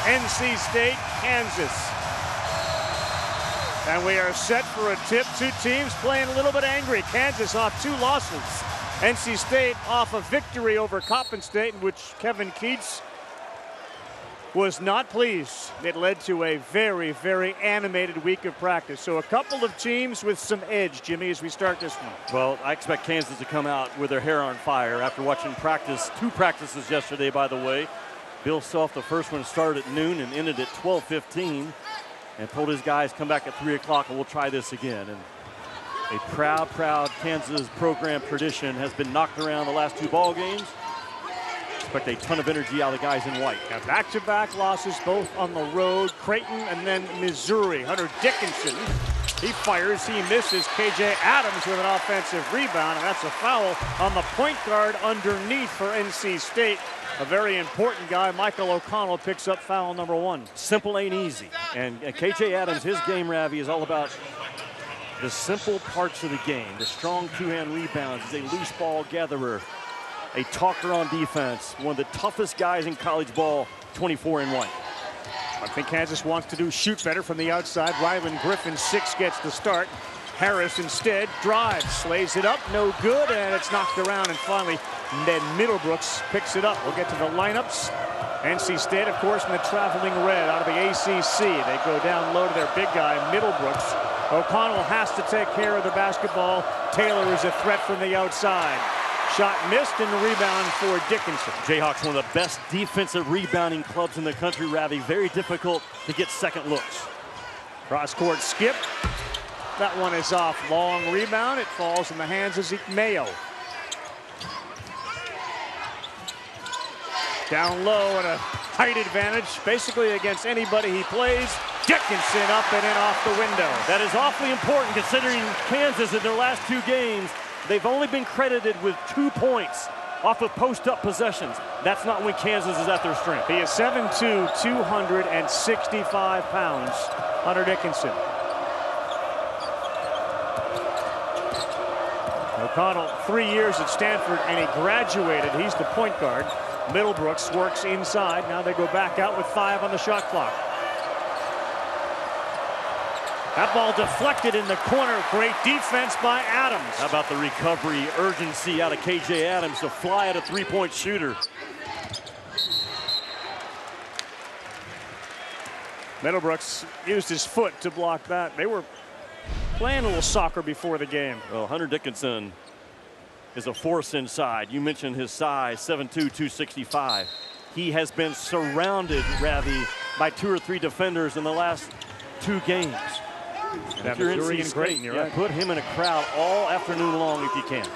NC State, Kansas. And we are set for a tip. Two teams playing a little bit angry. Kansas off 2 losses. NC State off a victory over Coppin State, in which Kevin Keats was not pleased. It led to a very, very animated week of practice. So a couple of teams with some edge, Jimmy, as we start this one. Well, I expect Kansas to come out with their hair on fire after watching practice. 2 practices yesterday, by the way. Bill Self, the first one started at noon and ended at 12:15, and told his guys, come back at 3 o'clock and we'll try this again. And a proud Kansas program tradition has been knocked around the last 2 ball games. Expect a ton of energy out of the guys in white. Now back-to-back losses, both on the road. Creighton and then Missouri. Hunter Dickinson, he fires, he misses. KJ Adams with an offensive rebound, and that's a foul on the point guard underneath for NC State. A very important guy, Michael O'Connell, picks up foul number 1. Simple ain't easy. And KJ Adams, his game, Ravi, is all about the simple parts of the game. The strong 2-hand rebounds. He's a loose ball gatherer. A talker on defense, one of the toughest guys in college ball, 24 and 1. I think Kansas wants to do shoot better from the outside. Rylan Griffin, 6, gets the start. Harris instead drives, slays it up, no good, and it's knocked around, and finally Ned Middlebrooks picks it up. We'll get to the lineups. NC State, of course, in the traveling red out of the ACC. They go down low to their big guy, Middlebrooks. O'Connell has to take care of the basketball. Taylor is a threat from the outside. Shot missed, and the rebound for Dickinson. Jayhawks, one of the best defensive rebounding clubs in the country, Ravi. Very difficult to get second looks. Cross-court skip. That one is off. Long rebound. It falls in the hands of Zeke Mayo. Down low and a height advantage, basically against anybody he plays. Dickinson up and in off the window. That is awfully important considering Kansas in their last 2 games. They've only been credited with 2 points off of post-up possessions. That's not when Kansas is at their strength. He is 7'2", 265 pounds, Hunter Dickinson. O'Connell, 3 years at Stanford, and he graduated. He's the point guard. Middlebrooks works inside. Now they go back out with 5 on the shot clock. That ball deflected in the corner. Great defense by Adams. How about the recovery, urgency out of KJ Adams to fly at a 3-point shooter. Middlebrooks used his foot to block that. They were playing a little soccer before the game. Well, Hunter Dickinson is a force inside. You mentioned his size, 7'2", 265. He has been surrounded, Ravi, by 2 or 3 defenders in the last 2 games. And if you're NC State, right. Put him in a crowd all afternoon long if you can.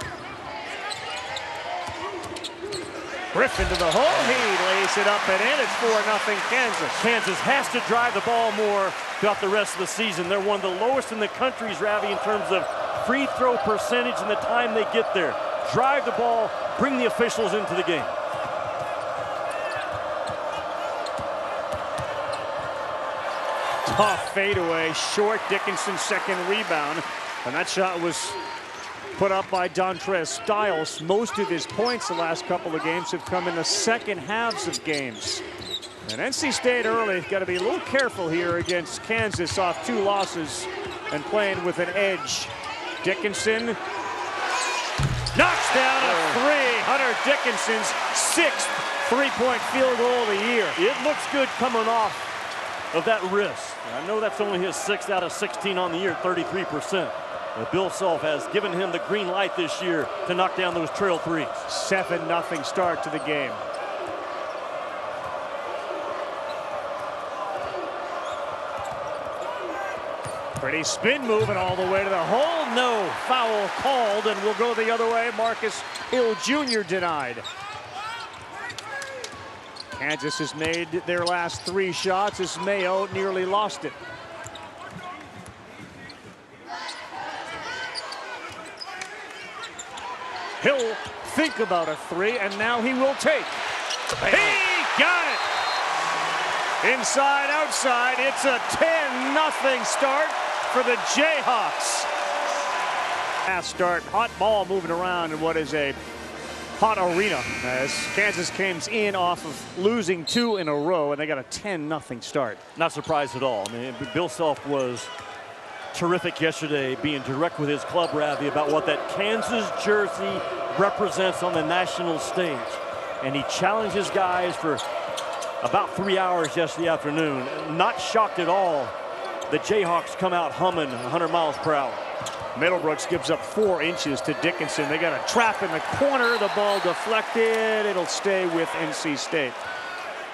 Griffin to the hole. He lays it up and in. It's 4-0 Kansas. Kansas has to drive the ball more throughout the rest of the season. They're one of the lowest in the country, Ravi, in terms of free throw percentage and the time they get there. Drive the ball, bring the officials into the game. Tough fadeaway, short. Dickinson's second rebound, and that shot was put up by Dontrez Styles. Most of his points the last couple of games have come in the second halves of games. And NC State early got to be a little careful here against Kansas off 2 losses and playing with an edge. Dickinson knocks down a 3. Hunter Dickinson's 6th 3-point field goal of the year. It looks good coming off of that wrist. I know that's only his 6th out of 16 on the year, 33%. But Bill Self has given him the green light this year to knock down those trail 3s. 7-0 start to the game. Pretty spin moving all the way to the hole. No foul called, and we'll go the other way. Marcus Hill Jr. denied. Kansas has made their last 3 shots as Mayo nearly lost it. He'll think about a 3, and now he will take. He got it! Inside, outside, it's a 10-0 start for the Jayhawks. Fast start, hot ball moving around in what is a hot arena as Kansas comes in off of losing 2 in a row, and they got a 10-0 start. Not surprised at all. I mean, Bill Self was terrific yesterday, being direct with his club, Ravi, about what that Kansas jersey represents on the national stage. And he challenged his guys for about 3 hours yesterday afternoon. Not shocked at all the Jayhawks come out humming 100 miles per hour. Middlebrooks gives up 4 inches to Dickinson. They got a trap in the corner. The ball deflected. It'll stay with NC State.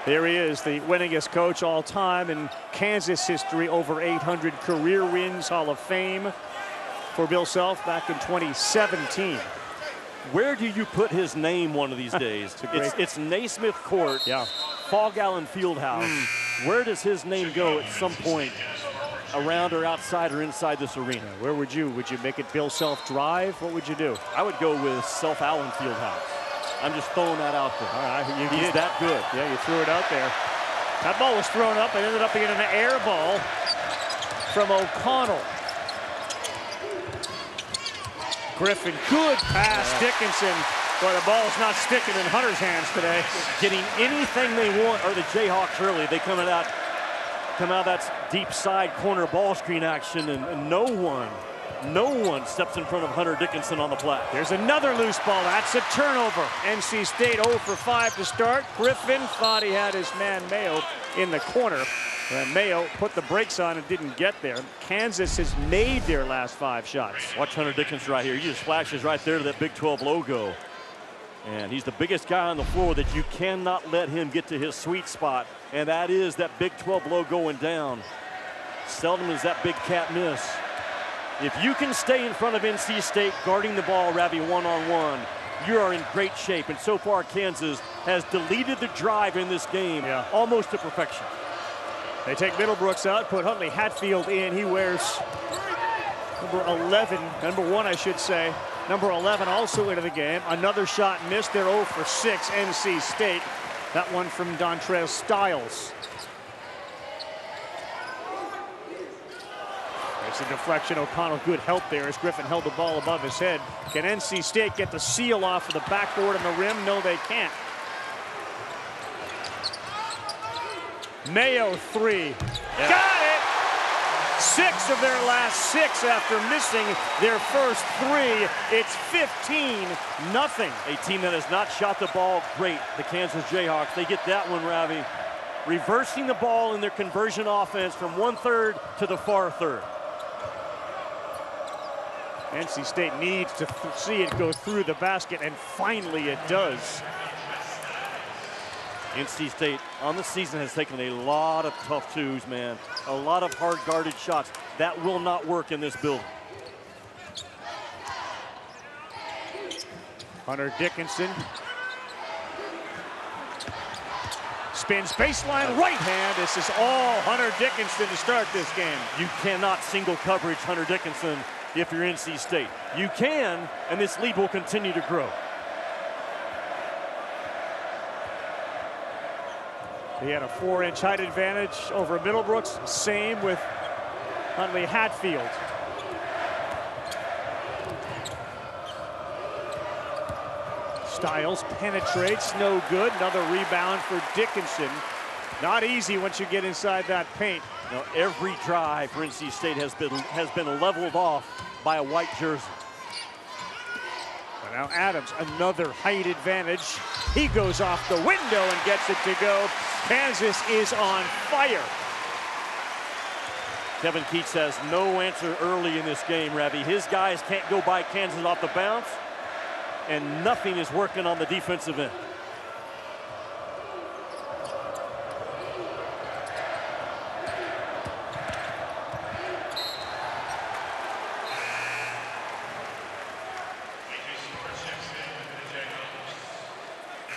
There he is, the winningest coach all time in Kansas history. Over 800 career wins, Hall of Fame for Bill Self back in 2017. Where do you put his name one of these days? It's Naismith Court, yeah. Fog Allen Fieldhouse. Where does his name go at some point around or outside or inside this arena? Where would you make it Bill Self Drive? What would you do? I would go with Self Allen Fieldhouse. I'm just throwing that out there. All right, He's that good. Yeah, you threw it out there. That ball was thrown up and ended up being an air ball from O'Connell. Griffin, good pass, Dickinson. Boy, the ball's not sticking in Hunter's hands today. Getting anything they want are the Jayhawks early. They come out that deep side corner ball screen action, and no one steps in front of Hunter Dickinson on the flat. There's another loose ball. That's a turnover. NC State 0 for 5 to start. Griffin thought he had his man Mayo in the corner. And Mayo put the brakes on and didn't get there. Kansas has made their last 5 shots. Watch Hunter Dickinson right here. He just flashes right there to that Big 12 logo. And he's the biggest guy on the floor that you cannot let him get to his sweet spot. And that is that Big 12 logo going down. Seldom is that big cat miss. If you can stay in front of NC State guarding the ball, Ravi, one-on-one, you are in great shape. And so far, Kansas has deleted the drive in this game almost to perfection. They take Middlebrooks out, put Huntley Hatfield in. He wears number 11, number 1, I should say. Number 11 also into the game. Another shot missed. They're 0 for 6, NC State. That one from Dontrez Styles. There's a deflection. O'Connell, good help there as Griffin held the ball above his head. Can NC State get the seal off of the backboard and the rim? No, they can't. Mayo 3. Yeah. Got it! 6 of their last 6 after missing their first 3. It's 15-0. A team that has not shot the ball great, the Kansas Jayhawks. They get that one, Ravi. Reversing the ball in their conversion offense from 1/3 to the far third. NC State needs to see it go through the basket, and finally it does. NC State on the season has taken a lot of tough twos, man. A lot of hard guarded shots. That will not work in this building. Hunter Dickinson. Spins baseline right hand. This is all Hunter Dickinson to start this game. You cannot single coverage Hunter Dickinson if you're NC State. You can, and this lead will continue to grow. He had a 4-inch height advantage over Middlebrooks. Same with Huntley Hatfield. Styles penetrates, no good. Another rebound for Dickinson. Not easy once you get inside that paint. Now, every drive for NC State has been leveled off by a white jersey. But now Adams, another height advantage. He goes off the window and gets it to go. Kansas is on fire. Kevin Keats has no answer early in this game, Ravi. His guys can't go by Kansas off the bounce, and nothing is working on the defensive end.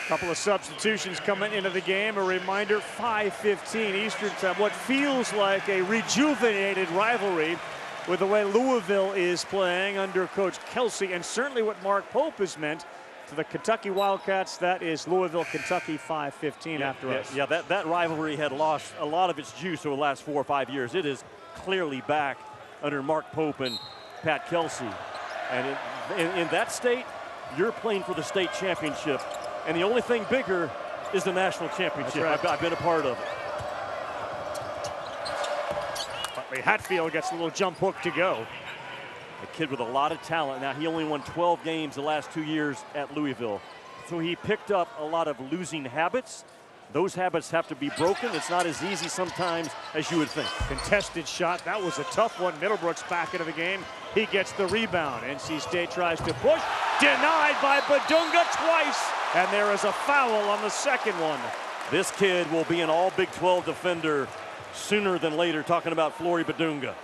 Couple of substitutions coming into the game. A reminder, 5:15 Eastern time. What feels like a rejuvenated rivalry with the way Louisville is playing under Coach Kelsey, and certainly what Mark Pope has meant to the Kentucky Wildcats. That is Louisville, Kentucky, 5:15 after us. Yeah, that rivalry had lost a lot of its juice over the last 4 or 5 years. It is clearly back under Mark Pope and Pat Kelsey. And in that state, you're playing for the state championship, and the only thing bigger is the national championship. Right. I've been a part of it. Huntley Hatfield gets a little jump hook to go. A kid with a lot of talent. Now, he only won 12 games the last 2 years at Louisville. So he picked up a lot of losing habits. Those habits have to be broken. It's not as easy sometimes as you would think. Contested shot. That was a tough one. Middlebrook's back into the game. He gets the rebound. NC State tries to push. Denied by Badunga twice. And there is a foul on the second one. This kid will be an all Big 12 defender sooner than later, talking about Flory Badunga.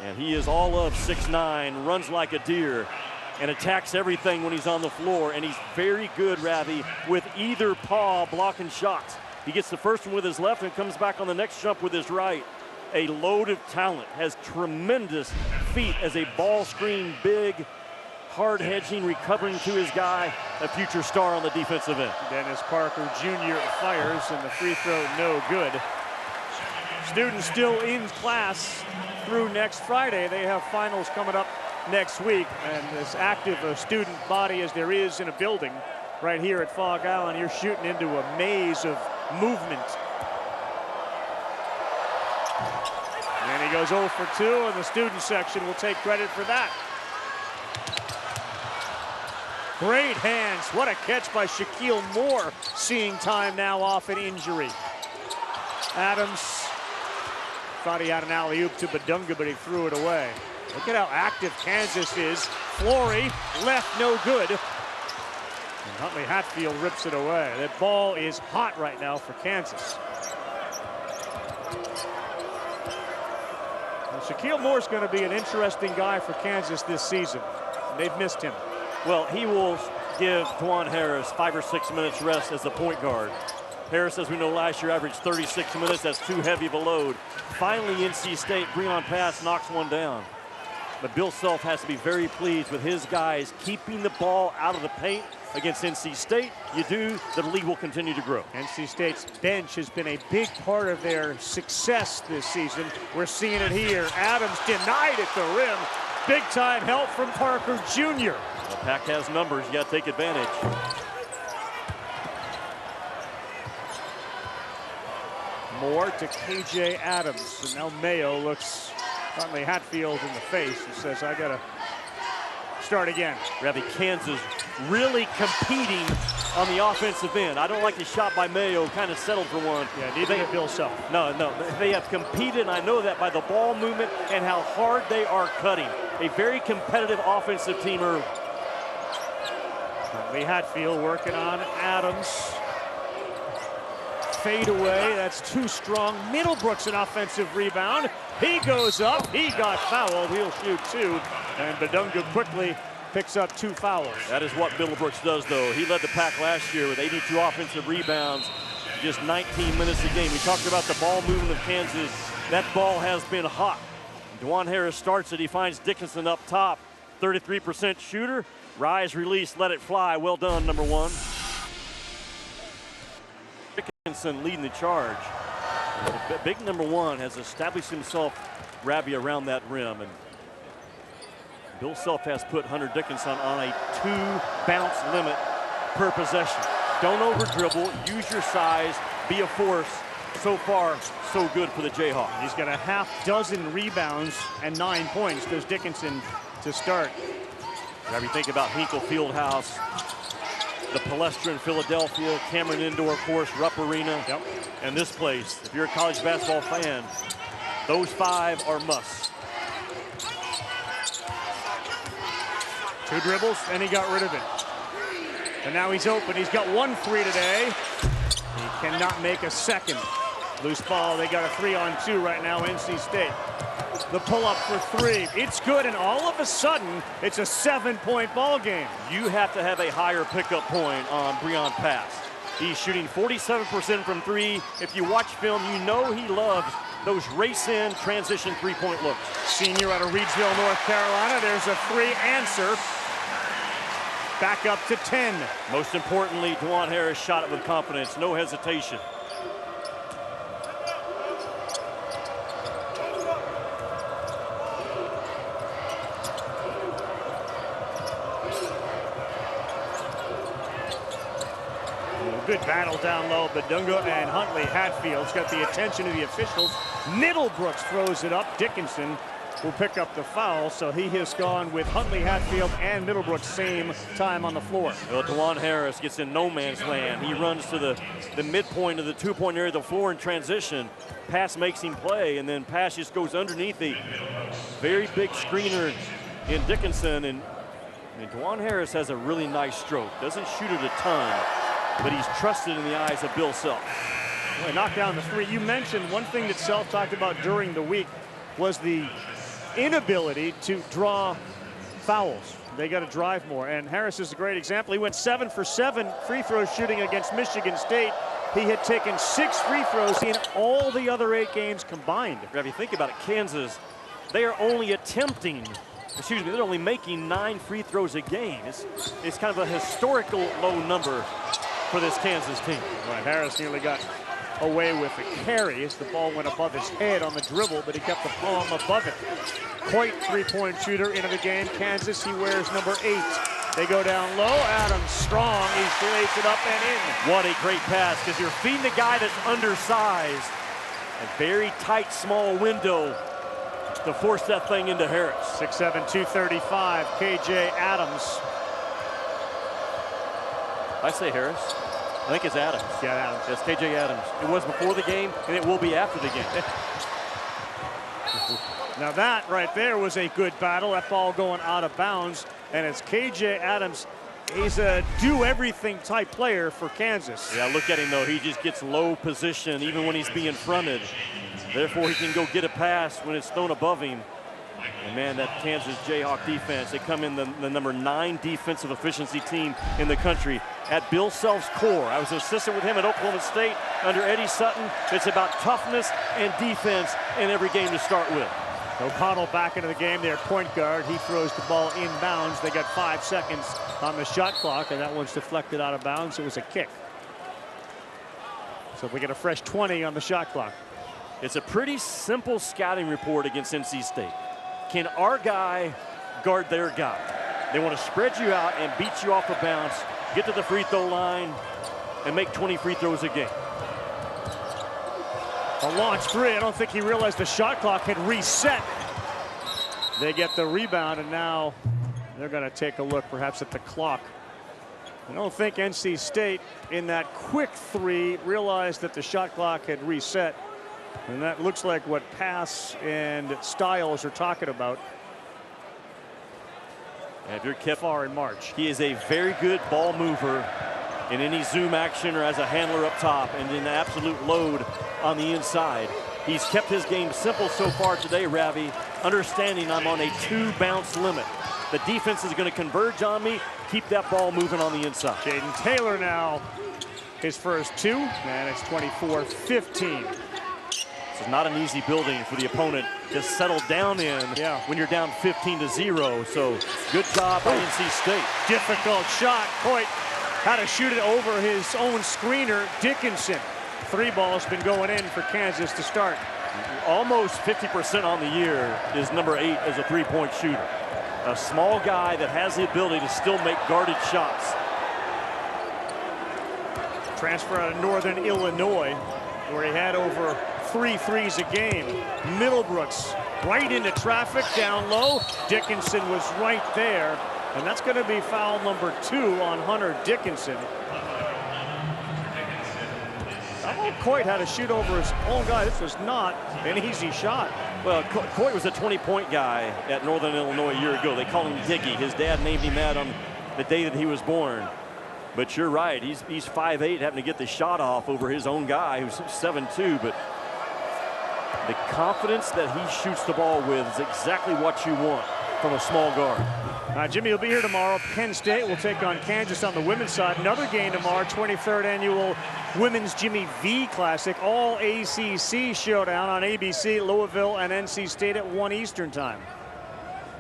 And he is all of 6'9", runs like a deer, and attacks everything when he's on the floor. And he's very good, Ravi, with either paw blocking shots. He gets the first one with his left and comes back on the next jump with his right. A load of talent, has tremendous feet as a ball screen big, hard hedging, recovering to his guy, a future star on the defensive end. Dennis Parker Jr. fires, and the free throw no good. Students still in class through next Friday. They have finals coming up next week, and as active a student body as there is in a building right here at Fog Island, you're shooting into a maze of movement. And he goes 0 for 2, and the student section will take credit for that. Great hands. What a catch by Shaquille Moore, seeing time now off an injury. Adams thought he had an alley-oop to Badunga, but he threw it away. Look at how active Kansas is. Flory, left, no good. And Huntley Hatfield rips it away. That ball is hot right now for Kansas. Well, Shaquille Moore's going to be an interesting guy for Kansas this season. They've missed him. Well, he will give DaJaun Harris 5 or 6 minutes rest as the point guard. Harris, as we know, last year averaged 36 minutes. That's too heavy of a load. Finally, NC State, DaJaun Pass knocks one down. But Bill Self has to be very pleased with his guys keeping the ball out of the paint against NC State. You do, the league will continue to grow. NC State's bench has been a big part of their success this season. We're seeing it here. Adams denied at the rim. Big time help from Parker Jr. The Pack has numbers, you got to take advantage. Moore to KJ Adams, and now Mayo looks Huntley Hatfield in the face and says, I gotta start again. Ravi, Kansas really competing on the offensive end. I don't like the shot by Mayo, kind of settled for one. Yeah, neither did Bill Self. No, they have competed, and I know that by the ball movement and how hard they are cutting. A very competitive offensive team early. Huntley Hatfield working on Adams. Fade away, that's too strong. Middlebrooks an offensive rebound. He goes up, he got fouled, he'll shoot 2. And Badunga quickly picks up 2 fouls. That is what Middlebrooks does, though. He led the Pack last year with 82 offensive rebounds, just 19 minutes a game. We talked about the ball movement of Kansas. That ball has been hot. DaJaun Harris starts it, he finds Dickinson up top. 33% shooter, rise, release, let it fly. Well done, number 1. Dickinson leading the charge. Big number 1 has established himself, Ravi, around that rim. And Bill Self has put Hunter Dickinson on a 2-bounce limit per possession. Don't over dribble, use your size, be a force. So far, so good for the Jayhawks. He's got a half-dozen rebounds and 9 points. There's Dickinson to start. Whenever you think about Hinkle Fieldhouse, the Palestra in Philadelphia, Cameron Indoor Course, Rupp Arena, and this place, if you're a college basketball fan, those 5 are musts. 2 dribbles, and he got rid of it. And now he's open. He's got 1 3 today. He cannot make a second. Loose ball. They got a 3-on-2 right now, NC State. The pull-up for 3. It's good, and all of a sudden, it's a 7-point ball game. You have to have a higher pickup point on DaJaun Pass. He's shooting 47% from 3. If you watch film, you know he loves those race-in transition 3-point looks. Senior out of Reidsville, North Carolina. There's a 3 answer. Back up to 10. Most importantly, DaJaun Harris shot it with confidence, no hesitation. Good battle down low. Badunga and Huntley Hatfield's got the attention of the officials. Middlebrooks throws it up. Dickinson will pick up the foul, so he has gone with Huntley Hatfield and Middlebrooks same time on the floor. Well, DaJaun Harris gets in no man's land. He runs to the midpoint of the two-point area of the floor in transition. Pass makes him play, and then pass just goes underneath a very big screener in Dickinson. And DaJaun Harris has a really nice stroke. Doesn't shoot it a ton, but he's trusted in the eyes of Bill Self. Well, knocked down the three. You mentioned one thing that Self talked about during the week was the inability to draw fouls. They got to drive more, and Harris is a great example. He went 7 for 7 free throw shooting against Michigan State. He had taken 6 free throws in all the other 8 games combined. If you think about it, Kansas, they are only they're only making 9 free throws a game. It's kind of a historical low number for this Kansas team. Right, Harris nearly got away with a carry as the ball went above his head on the dribble, but he kept the palm above it. Quite three-point shooter into the game. Kansas, he wears number 8. They go down low. Adams strong. He lays it up and in. What a great pass, because you're feeding the guy that's undersized. A very tight, small window to force that thing into Harris. 6'7", 235, KJ Adams. I say Harris. I think it's Adams. Yeah, Adams. That's KJ Adams. It was before the game, and it will be after the game. Now that right there was a good battle. That ball going out of bounds, and it's KJ Adams. He's a do-everything type player for Kansas. Yeah, look at him, though. He just gets low position even when he's being fronted. Therefore, he can go get a pass when it's thrown above him. And, man, that Kansas Jayhawk defense, they come in the number 9 defensive efficiency team in the country. At Bill Self's core, I was an assistant with him at Oklahoma State under Eddie Sutton. It's about toughness and defense in every game to start with. O'Connell back into the game there, point guard. He throws the ball inbounds. They got 5 seconds on the shot clock, and that one's deflected out of bounds. It was a kick. So if we get a fresh 20 on the shot clock. It's a pretty simple scouting report against NC State. Can our guy guard their guy? They want to spread you out and beat you off of bounds, get to the free throw line, and make 20 free throws a game. A launch three. I don't think he realized the shot clock had reset. They get the rebound, and now they're going to take a look perhaps at the clock. I don't think NC State in that quick three realized that the shot clock had reset. And that looks like what Pass and Styles are talking about. And if you're kept far in March, he is a very good ball mover in any zoom action or as a handler up top, and in absolute load on the inside. He's kept his game simple so far today, Ravi, understanding I'm on a 2-bounce limit. The defense is going to converge on me, keep that ball moving on the inside. Jaden Taylor now, his first 2, and it's 24-15. This is not an easy building for the opponent to settle down in when you're down 15-0. So good job by NC State. Difficult shot. Coit had to shoot it over his own screener, Dickinson. 3 balls been going in for Kansas to start. Almost 50% on the year is number 8 as a 3-point shooter. A small guy that has the ability to still make guarded shots. Transfer out of Northern Illinois, where he had over 3 threes a game. Middlebrooks right into traffic down low. Dickinson was right there, and that's going to be foul number 2 on Hunter Dickinson. Coit had to shoot over his own guy. This was not an easy shot. Well, Coit was a 20-point guy at Northern Illinois a year ago. They call him Diggy. His dad named him that on the day that he was born. But you're right, he's 5'8", having to get the shot off over his own guy who's 7'2", but the confidence that he shoots the ball with is exactly what you want from a small guard. Jimmy will be here tomorrow. Penn State will take on Kansas on the women's side. Another game tomorrow, 23rd annual Women's Jimmy V Classic. All ACC showdown on ABC, Louisville and NC State at 1 Eastern time.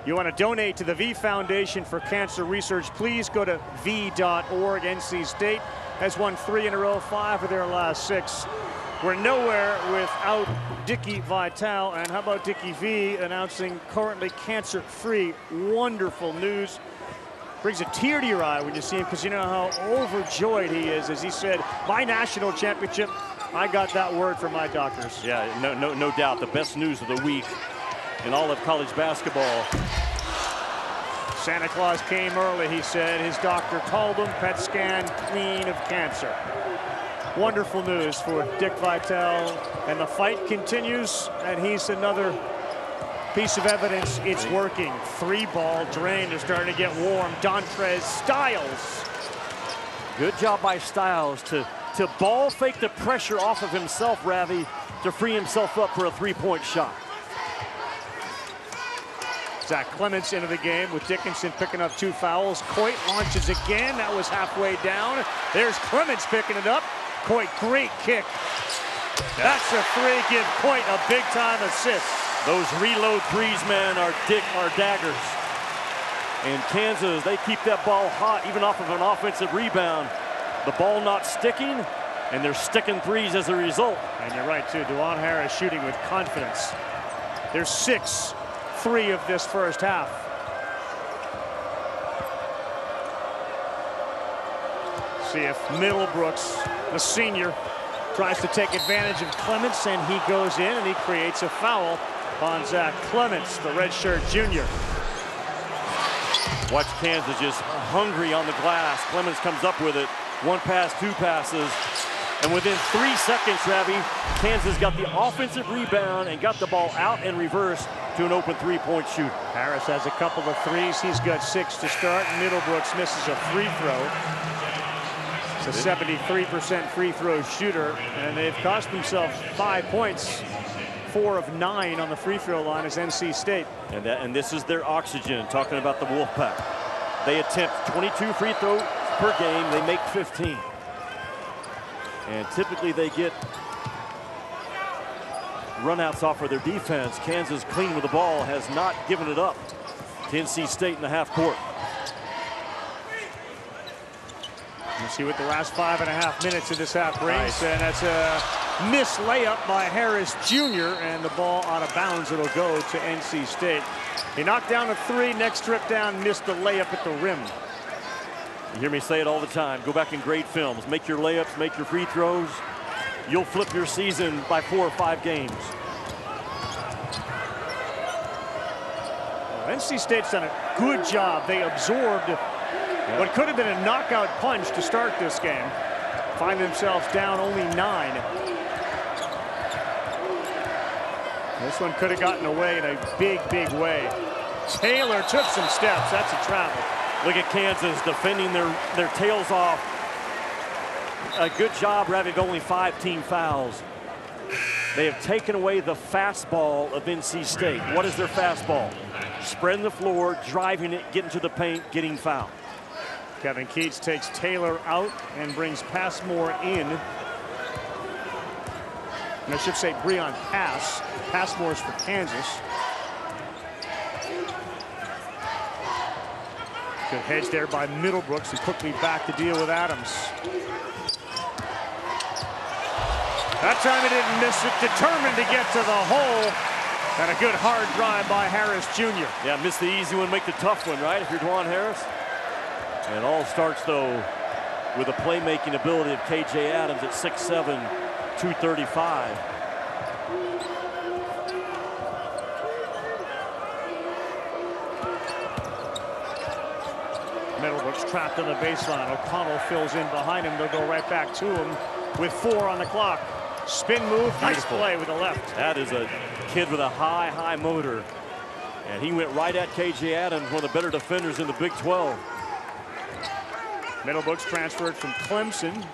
You want to donate to the V Foundation for Cancer Research, please go to v.org. NC State has won 3 in a row, 5 of their last 6. We're nowhere without Dickie Vitale, and how about Dickie V announcing currently cancer-free? Wonderful news. Brings a tear to your eye when you see him, because you know how overjoyed he is. As he said, my national championship, I got that word from my doctors. Yeah, no doubt. The best news of the week in all of college basketball. Santa Claus came early, he said. His doctor called him, PET scan, clean of cancer. Wonderful news for Dick Vitale. And the fight continues, and he's another piece of evidence it's working. 3-ball drain. They're starting to get warm. Dontrez Styles. Good job by Styles to ball fake the pressure off of himself, Ravi, to free himself up for a 3-point shot. Zach Clements into the game with Dickinson picking up 2 fouls. Coit launches again. That was halfway down. There's Clements picking it up. Coit, great kick. That's a 3. Give Coit a big-time assist. Those reload threes, man, are daggers. And Kansas, they keep that ball hot, even off of an offensive rebound. The ball not sticking, and they're sticking threes as a result. And you're right, too. DaJaun Harris shooting with confidence. There's 6-3 of this first half. See if Middlebrooks, the senior, tries to take advantage of Clements, and he goes in and he creates a foul on Zach Clements, the redshirt junior. Watch Kansas just hungry on the glass. Clements comes up with it. 1 pass, 2 passes. And within 3 seconds, Ravi, Kansas got the offensive rebound and got the ball out and reverse to an open 3-point shooter. Harris has a couple of threes. He's got 6 to start. Middlebrooks misses a free throw. It's a 73% free throw shooter, and they've cost themselves 5 points. 4 of 9 on the free throw line is NC State. And this is their oxygen, talking about the Wolfpack. They attempt 22 free throws per game. They make 15. And typically they get runouts off of their defense. Kansas, clean with the ball, has not given it up to NC State in the half court. You see what the last 5.5 minutes of this half brings. Nice. And that's a missed layup by Harris Jr. and the ball out of bounds. It'll go to NC State. He knocked down a 3, next trip down, missed the layup at the rim. You hear me say it all the time. Go back and grade films. Make your layups, make your free throws. You'll flip your season by 4 or 5 games. Well, NC State's done a good job. They absorbed what could have been a knockout punch to start this game. Find themselves down only 9. This one could have gotten away in a big, big way. Taylor took some steps. That's a travel. Look at Kansas defending their tails off. A good job, having only 5 team fouls. They have taken away the fastball of NC State. What is their fastball? Spreading the floor, driving it, getting to the paint, getting fouled. Kevin Keats takes Taylor out and brings Passmore in. And I should say Breon Pass. Passmore's for Kansas. Good hedge there by Middlebrooks, and quickly back to deal with Adams. That time he didn't miss it. Determined to get to the hole. And a good hard drive by Harris Jr. Yeah, miss the easy one, make the tough one, right? If you're DaJaun Harris. And it all starts, though, with the playmaking ability of KJ Adams at 6'7", 235. Middlebrooks trapped on the baseline. O'Connell fills in behind him. They'll go right back to him with 4 on the clock. Spin move, nice play with the left. That is a kid with a high motor. And he went right at KJ Adams, one of the better defenders in the Big 12. Middlebrooks transferred from Clemson.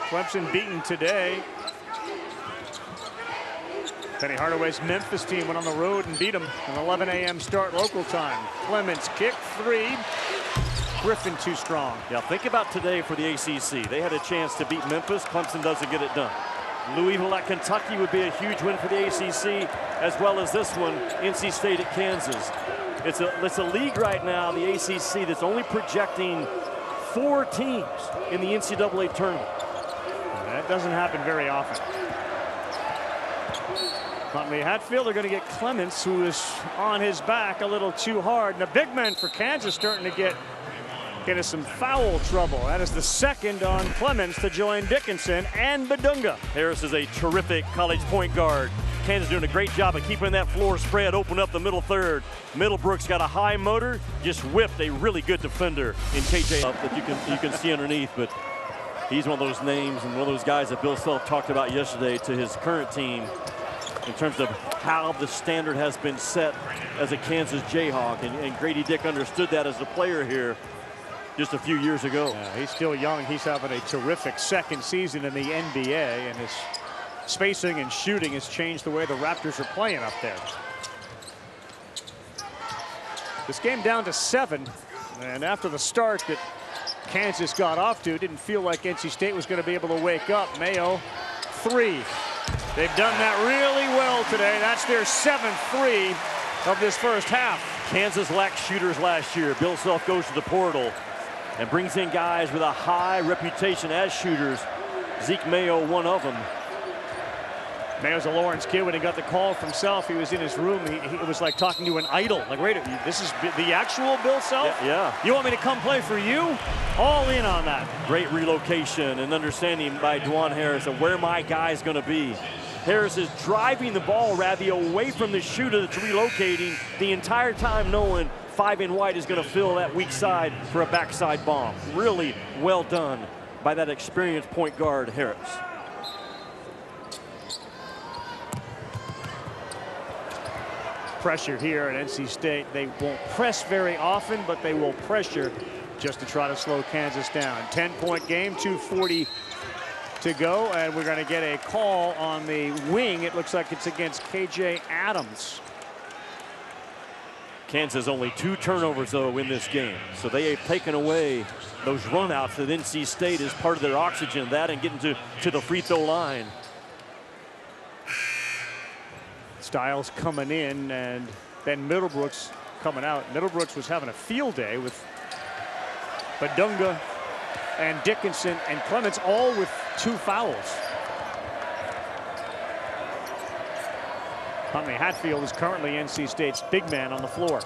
Clemson beaten today. Penny Hardaway's Memphis team went on the road and beat them. An 11 a.m. start local time. Clements kick 3. Griffin too strong. Yeah, think about today for the ACC. They had a chance to beat Memphis. Clemson doesn't get it done. Louisville at Kentucky would be a huge win for the ACC, as well as this one, NC State at Kansas. It's a league right now, the ACC, that's only projecting 4 teams in the NCAA tournament. That doesn't happen very often. Huntley Hatfield are going to get Clements, who is on his back a little too hard. And the big men for Kansas starting to get Get us some foul trouble. That is the second on Clemens to join Dickinson and Badunga. Harris is a terrific college point guard. Kansas doing a great job of keeping that floor spread, open up the middle third. Middlebrooks got a high motor, just whipped a really good defender in KJ that you can see underneath, but he's one of those names and one of those guys that Bill Self talked about yesterday to his current team in terms of how the standard has been set as a Kansas Jayhawk, and Grady Dick understood that as a player here just a few years ago. Yeah, he's still young. He's having a terrific second season in the NBA, and his spacing and shooting has changed the way the Raptors are playing up there. This game down to 7, and after the start that Kansas got off to, didn't feel like NC State was going to be able to wake up. Mayo, 3. They've done that really well today. That's their 7th 3 of this first half. Kansas lacked shooters last year. Bill Self goes to the portal and brings in guys with a high reputation as shooters. Zeke Mayo, one of them. Mayo's a Lawrence kid. When he got the call from Self, he was in his room. It was like talking to an idol. Like, wait, this is the actual Bill Self? Yeah. You want me to come play for you? All in on that. Great relocation and understanding by DaJaun Harris of where my guy's going to be. Harris is driving the ball, Ravi, away from the shooter that's relocating the entire time, knowing 5 in white is going to fill that weak side for a backside bomb. Really well done by that experienced point guard, Harris. Pressure here at NC State. They won't press very often, but they will pressure just to try to slow Kansas down. 10-point game, 2:40 to go, and we're going to get a call on the wing. It looks like it's against KJ Adams. Kansas only 2 turnovers, though, in this game. So they have taken away those runouts that NC State is part of their oxygen, that and getting to the free throw line. Styles coming in, and then Middlebrooks coming out. Middlebrooks was having a field day with Badunga and Dickinson and Clemens, all with 2 fouls. Huntley Hatfield is currently NC State's big man on the floor.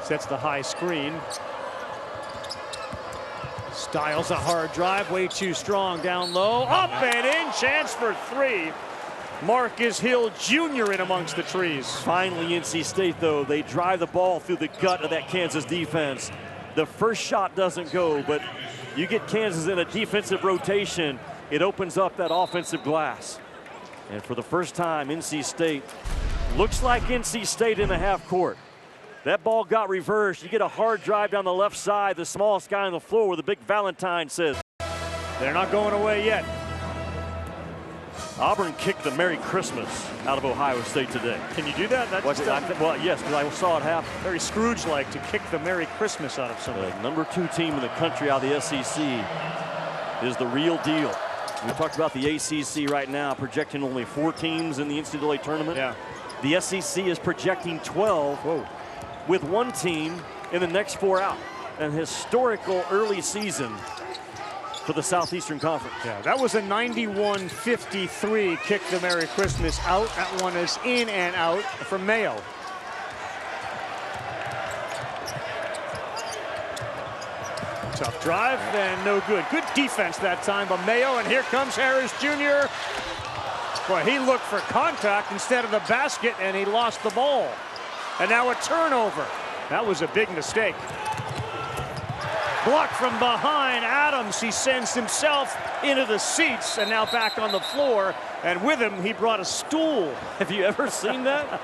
Sets the high screen. Styles a hard drive, way too strong, down low, up and in, chance for 3. Marcus Hill Jr. in amongst the trees. Finally, NC State, though, they drive the ball through the gut of that Kansas defense. The first shot doesn't go, but you get Kansas in a defensive rotation, it opens up that offensive glass. And for the first time, NC State looks like NC State in the half court. That ball got reversed. You get a hard drive down the left side, the smallest guy on the floor where the big Valentine says. They're not going away yet. Auburn kicked the Merry Christmas out of Ohio State today. Can you do that? Well, yes, because I saw it happen. Very Scrooge-like to kick the Merry Christmas out of somebody. The number 2 team in the country out of the SEC is the real deal. We talked about the ACC right now, projecting only 4 teams in the NCAA tournament. Yeah. The SEC is projecting 12. Whoa. With 1 team in the next 4 out. An historical early season for the Southeastern Conference. Yeah, that was a 91-53 kick the Merry Christmas out. That one is in and out from Mayo. Tough drive and no good. Good defense that time by Mayo, and here comes Harris Jr. Boy, he looked for contact instead of the basket, and he lost the ball. And now a turnover. That was a big mistake. Blocked from behind. Adams, he sends himself into the seats and now back on the floor. And with him, he brought a stool. Have you ever seen that?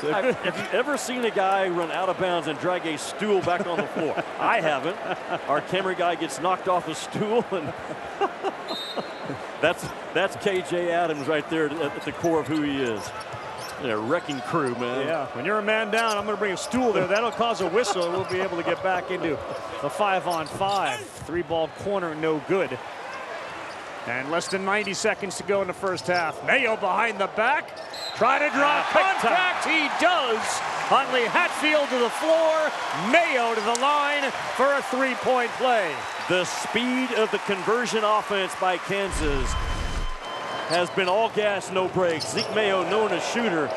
Have you ever seen a guy run out of bounds and drag a stool back on the floor? I haven't. Our camera guy gets knocked off a stool, and that's KJ Adams right there at the core of who he is. A wrecking crew, man. Yeah, when you're a man down, I'm going to bring a stool there. That'll cause a whistle, and we'll be able to get back into the 5-on-5. 3-ball corner, no good. And less than 90 seconds to go in the first half. Mayo behind the back. Try to draw contact. He does. Huntley Hatfield to the floor. Mayo to the line for a 3-point play. The speed of the conversion offense by Kansas has been all gas, no brakes. Zeke Mayo, known as shooter,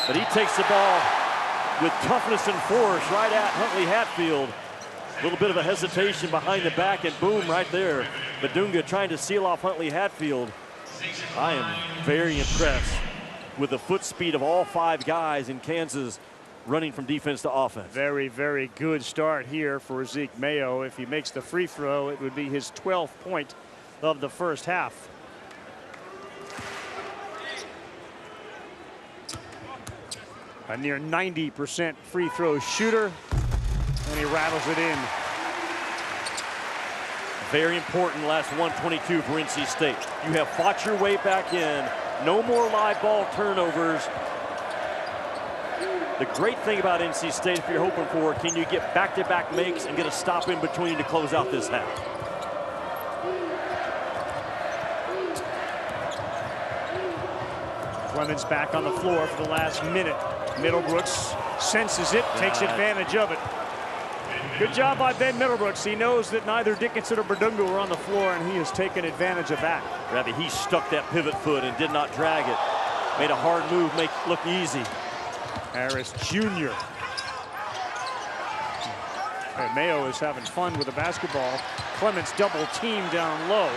but he takes the ball with toughness and force right at Huntley Hatfield. A little bit of a hesitation behind the back, and boom, right there. Badunga trying to seal off Huntley Hatfield. I am very impressed with the foot speed of all 5 guys in Kansas running from defense to offense. Very, very good start here for Zeke Mayo. If he makes the free throw, it would be his 12th point of the first half. A near 90% free throw shooter, and he rattles it in. Very important last 122 for NC State. You have fought your way back in. No more live ball turnovers. The great thing about NC State, if you're hoping for, can you get back-to-back makes and get a stop in between to close out this half? Clemens back on the floor for the last minute. Middlebrooks senses it, takes advantage of it. Good job by Ben Middlebrooks. He knows that neither Dickinson or Badunga were on the floor, and he has taken advantage of that. Ravi, he stuck that pivot foot and did not drag it. Made a hard move, make it look easy. Harris Jr. And Mayo is having fun with the basketball. Clemens double team down low.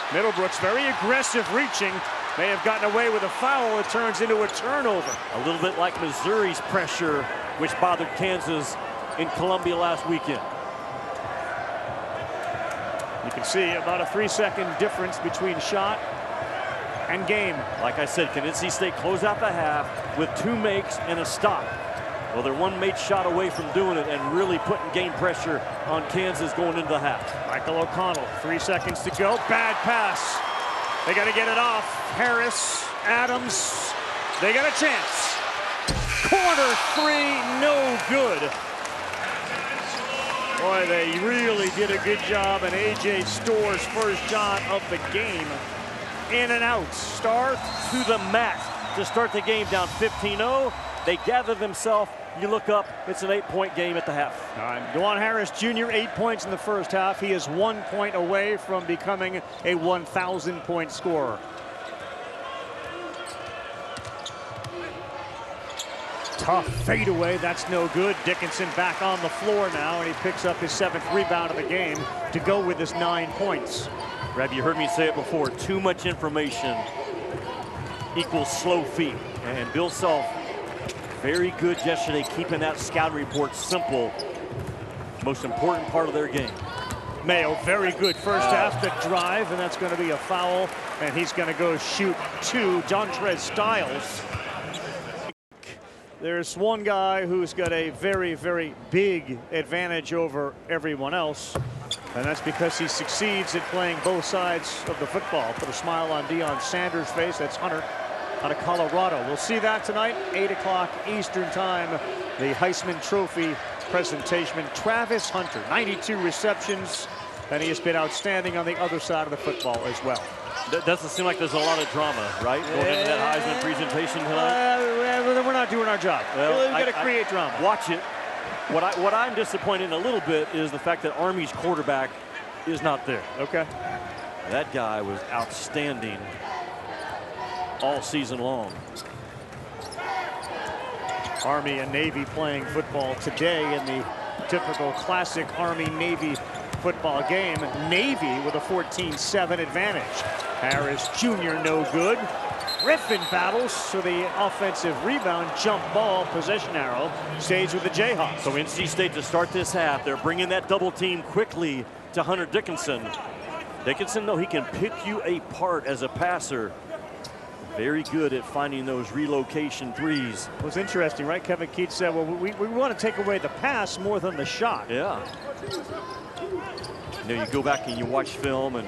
Middlebrooks very aggressive reaching. May have gotten away with a foul. It turns into a turnover. A little bit like Missouri's pressure, which bothered Kansas in Columbia last weekend. You can see about a 3-second difference between shot and game. Like I said, can NC State close out the half with 2 makes and a stop? Well, they're 1 made shot away from doing it and really putting game pressure on Kansas going into the half. Michael O'Connell, 3 seconds to go. Bad pass. They got to get it off. Harris, Adams, they got a chance. Corner 3, no good. Boy, they really did a good job, and A.J. Storr's first shot of the game. In and out. Starr to the mat to start the game down 15-0. They gather themselves. You look up, it's an 8-point game at the half. DaJaun Harris Jr., 8 points in the first half. He is 1 point away from becoming a 1,000-point scorer. Tough fadeaway, that's no good. Dickinson back on the floor now, and he picks up his 7th rebound of the game to go with his 9 points. Reb, you heard me say it before, too much information equals slow feet. And Bill Self, very good yesterday keeping that scouting report simple. Most important part of their game. Mayo, very good first half. The drive, and that's going to be a foul, and he's going to go shoot 2. Dontrez Styles. There's one guy who's got a very, very big advantage over everyone else, and that's because he succeeds at playing both sides of the football. Put a smile on Deion Sanders' face. That's Hunter out of Colorado. We'll see that tonight, 8 o'clock Eastern time. The Heisman Trophy presentation. Travis Hunter, 92 receptions, and he has been outstanding on the other side of the football as well. That doesn't seem like there's a lot of drama, right? Going into that Heisman presentation tonight. We're not doing our job. Well, we've got to create drama. Watch it. What I'm disappointed in a little bit is the fact that Army's quarterback is not there. Okay. That guy was outstanding all season long. Army and Navy playing football today in the typical classic Army-Navy football game. Navy with a 14-7 advantage. Harris Jr. no good. Griffin battles for the offensive rebound. Jump ball, possession arrow. Stays with the Jayhawks. So NC State to start this half, they're bringing that double team quickly to Hunter Dickinson. Dickinson, though, he can pick you apart as a passer. Very good at finding those relocation threes. It was interesting, right? Kevin Keats said, well, we want to take away the pass more than the shot. Yeah. You know, you go back and you watch film, and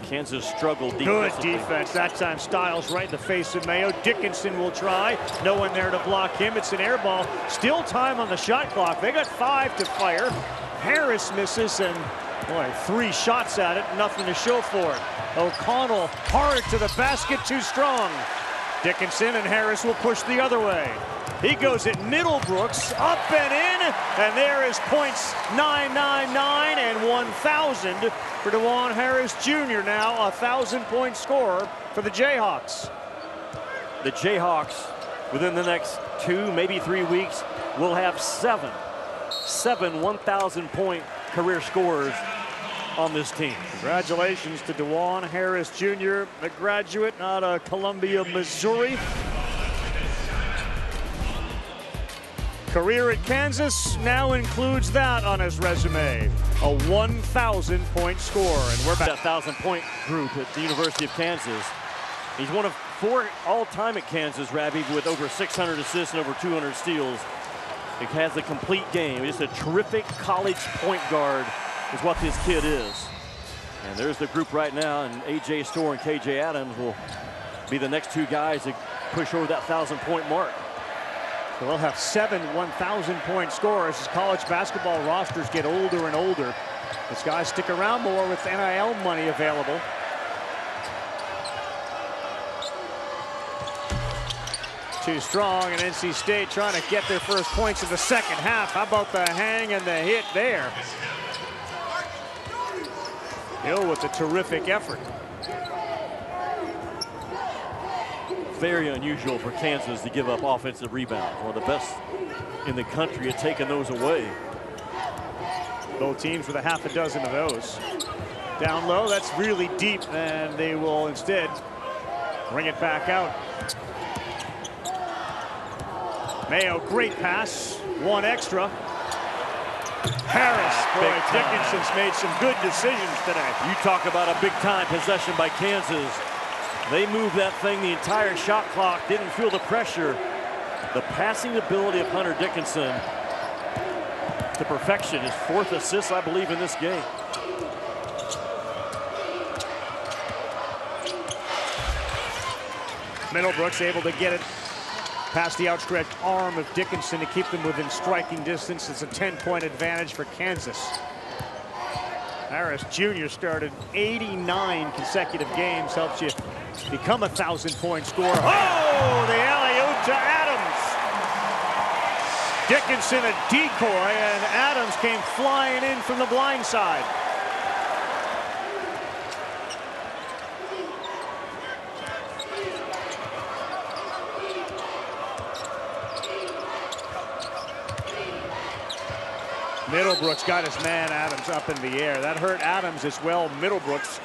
Kansas struggled defensively. Good defense. That time Styles right in the face of Mayo. Dickinson will try. No one there to block him. It's an air ball. Still time on the shot clock. They got 5 to fire. Harris misses, and boy, 3 shots at it. Nothing to show for it. O'Connell hard to the basket, too strong. Dickinson and Harris will push the other way. He goes at Middlebrooks, up and in, and there is points 999 and 1,000 for DaJaun Harris Jr. Now a 1,000-point scorer for the Jayhawks. The Jayhawks within the next 2, maybe 3 weeks, we'll have seven 1,000-point career scorers on this team. Congratulations to DaJaun Harris Jr., a graduate out of Columbia, Missouri. Career at Kansas now includes that on his resume, a 1,000-point scorer. And we're back. That 1,000-point group at the University of Kansas. He's one of 4 all-time at Kansas, Rabbi, with over 600 assists and over 200 steals. He has a complete game. He's a terrific college point guard is what this kid is. And there's the group right now, and A.J. Storr and K.J. Adams will be the next 2 guys to push over that 1,000-point mark. So we'll have 7 1,000-point scorers as college basketball rosters get older and older. These guys stick around more with NIL money available. Too strong, and NC State trying to get their first points in the second half. How about the hang and the hit there? Hill with a terrific effort. Very unusual for Kansas to give up offensive rebounds. One of the best in the country at taking those away. Both teams with a half a dozen of those. Down low, that's really deep, and they will instead bring it back out. Mayo, great pass, 1 extra. Harris, boy, Dickinson's made some good decisions today. You talk about a big-time possession by Kansas. They moved that thing the entire shot clock, didn't feel the pressure. The passing ability of Hunter Dickinson to perfection. His 4th assist, I believe, in this game. Middlebrooks able to get it past the outstretched arm of Dickinson to keep them within striking distance. It's a 10-point advantage for Kansas. Harris Jr. started 89 consecutive games, helps you become a 1,000-point scorer. Oh, the alley-oop to Adams. Dickinson a decoy, and Adams came flying in from the blind side. Middlebrooks got his man Adams up in the air. That hurt Adams as well. Middlebrooks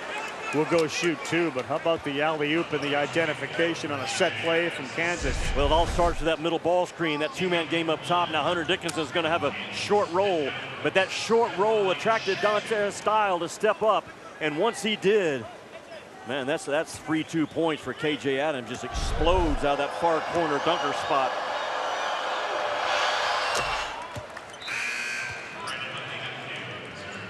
will go shoot too, but how about the alley-oop and the identification on a set play from Kansas? Well, it all starts with that middle ball screen, that 2-man game up top. Now Hunter Dickinson is going to have a short roll, but that short roll attracted Dante Style to step up, and once he did, man, that's free 2 points for K.J. Adams. Just explodes out of that far corner dunker spot.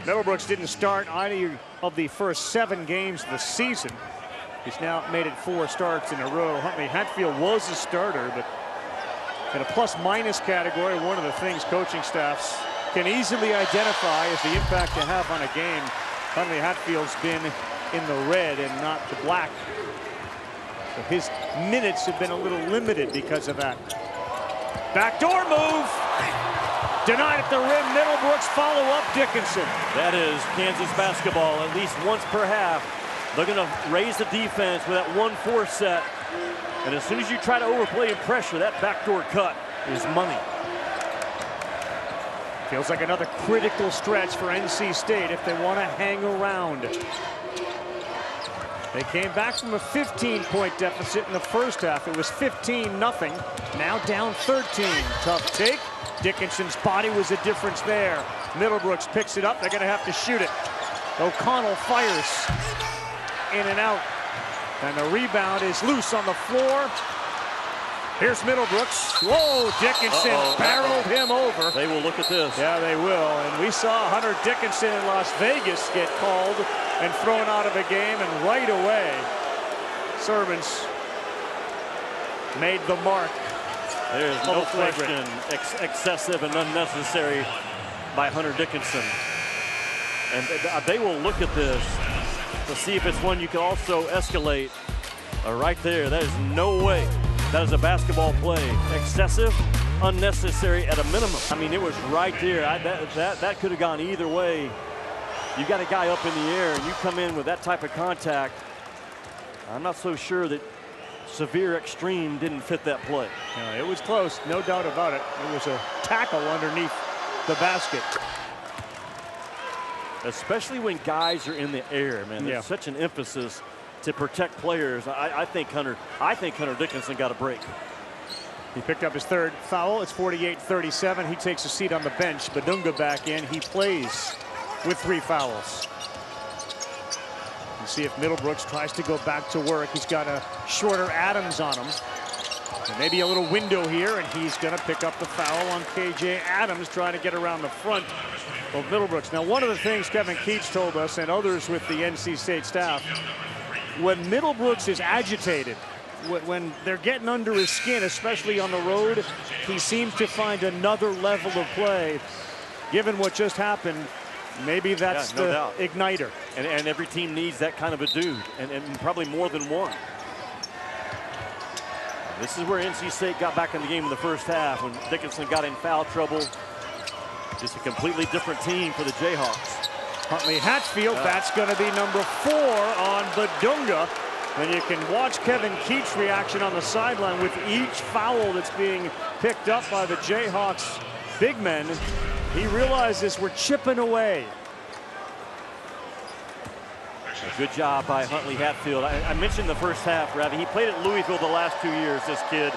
Middlebrooks didn't start either of the first 7 games of the season. He's now made it 4 starts in a row. Huntley Hatfield was a starter, but in a plus-minus category, one of the things coaching staffs can easily identify is the impact you have on a game. Huntley Hatfield's been in the red and not the black. So his minutes have been a little limited because of that. Backdoor move. Denied at the rim. Middlebrooks follow up Dickinson. That is Kansas basketball. At least once per half, they're going to raise the defense with that 1-4 set. And as soon as you try to overplay and pressure, that backdoor cut is money. Feels like another critical stretch for NC State if they want to hang around. They came back from a 15-point deficit in the first half. It was 15-0. Now down 13. Tough take. Dickinson's body was a difference there. Middlebrooks picks it up. They're going to have to shoot it. O'Connell fires in and out. And the rebound is loose on the floor. Here's Middlebrooks. Whoa, Dickinson barreled him over. They will look at this. Yeah, they will. And we saw Hunter Dickinson in Las Vegas get called and thrown out of a game, and right away, Servants made the mark. There's no question excessive and unnecessary by Hunter Dickinson. And they will look at this to see if it's one you can also escalate. Right there, that is no way. That is a basketball play. Excessive, unnecessary at a minimum. I mean, it was right there. That could have gone either way. You got a guy up in the air and you come in with that type of contact. I'm not so sure that severe extreme didn't fit that play. It was close, no doubt about it. It was a tackle underneath the basket. Especially when guys are in the air, man. There's such an emphasis to protect players. I think Hunter Dickinson got a break. He picked up his third foul. It's 48-37. He takes a seat on the bench. Badunga back in. He plays with 3 fouls. You see if Middlebrooks tries to go back to work. He's got a shorter Adams on him. And maybe a little window here, and he's going to pick up the foul on KJ Adams, trying to get around the front of Middlebrooks. Now, one of the things Kevin Keats told us, and others with the NC State staff, when Middlebrooks is agitated, when they're getting under his skin, especially on the road, he seems to find another level of play. Given what just happened, maybe that's the igniter. And every team needs that kind of a dude, and probably more than one. This is where NC State got back in the game in the first half when Dickinson got in foul trouble. Just a completely different team for the Jayhawks. Huntley Hatfield, that's going to be number 4 on Badunga. And you can watch Kevin Keats' reaction on the sideline with each foul that's being picked up by the Jayhawks big men. He realizes we're chipping away. A good job by Huntley Hatfield. I mentioned the first half, Ravi. He played at Louisville the last 2 years, this kid.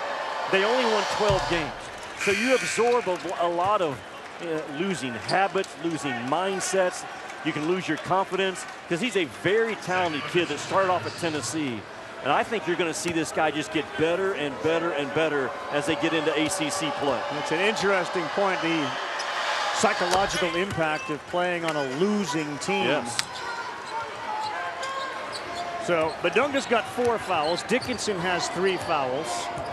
They only won 12 games. So you absorb a lot of losing habits, losing mindsets. You can lose your confidence because he's a very talented kid that started off at Tennessee. And I think you're going to see this guy just get better and better and better as they get into ACC play. It's an interesting point, the psychological impact of playing on a losing team. Yes. So Badunga's got 4 fouls. Dickinson has 3 fouls.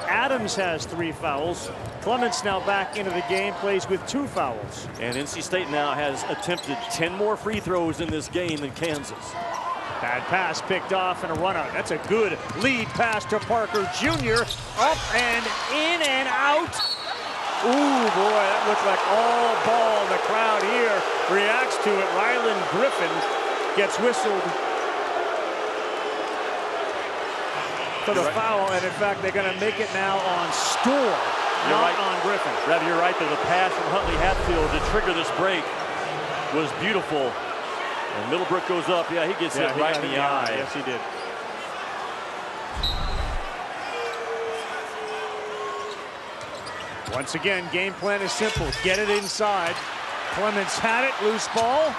Adams has 3 fouls. Clements now back into the game, plays with 2 fouls. And NC State now has attempted 10 more free throws in this game than Kansas. Bad pass picked off and a run out. That's a good lead pass to Parker Jr. Up and in and out. Ooh, boy, that looked like all ball. The crowd here reacts to it. Rylan Griffin gets whistled for the foul, and in fact, they're going to make it now on Storr, not on Griffin. Ravi, you're right, though. The pass from Huntley Hatfield to trigger this break was beautiful. And Middlebrook goes up. Yeah, he gets hit right in the eye. Yes, he did. Once again, game plan is simple. Get it inside. Clements had it, loose ball.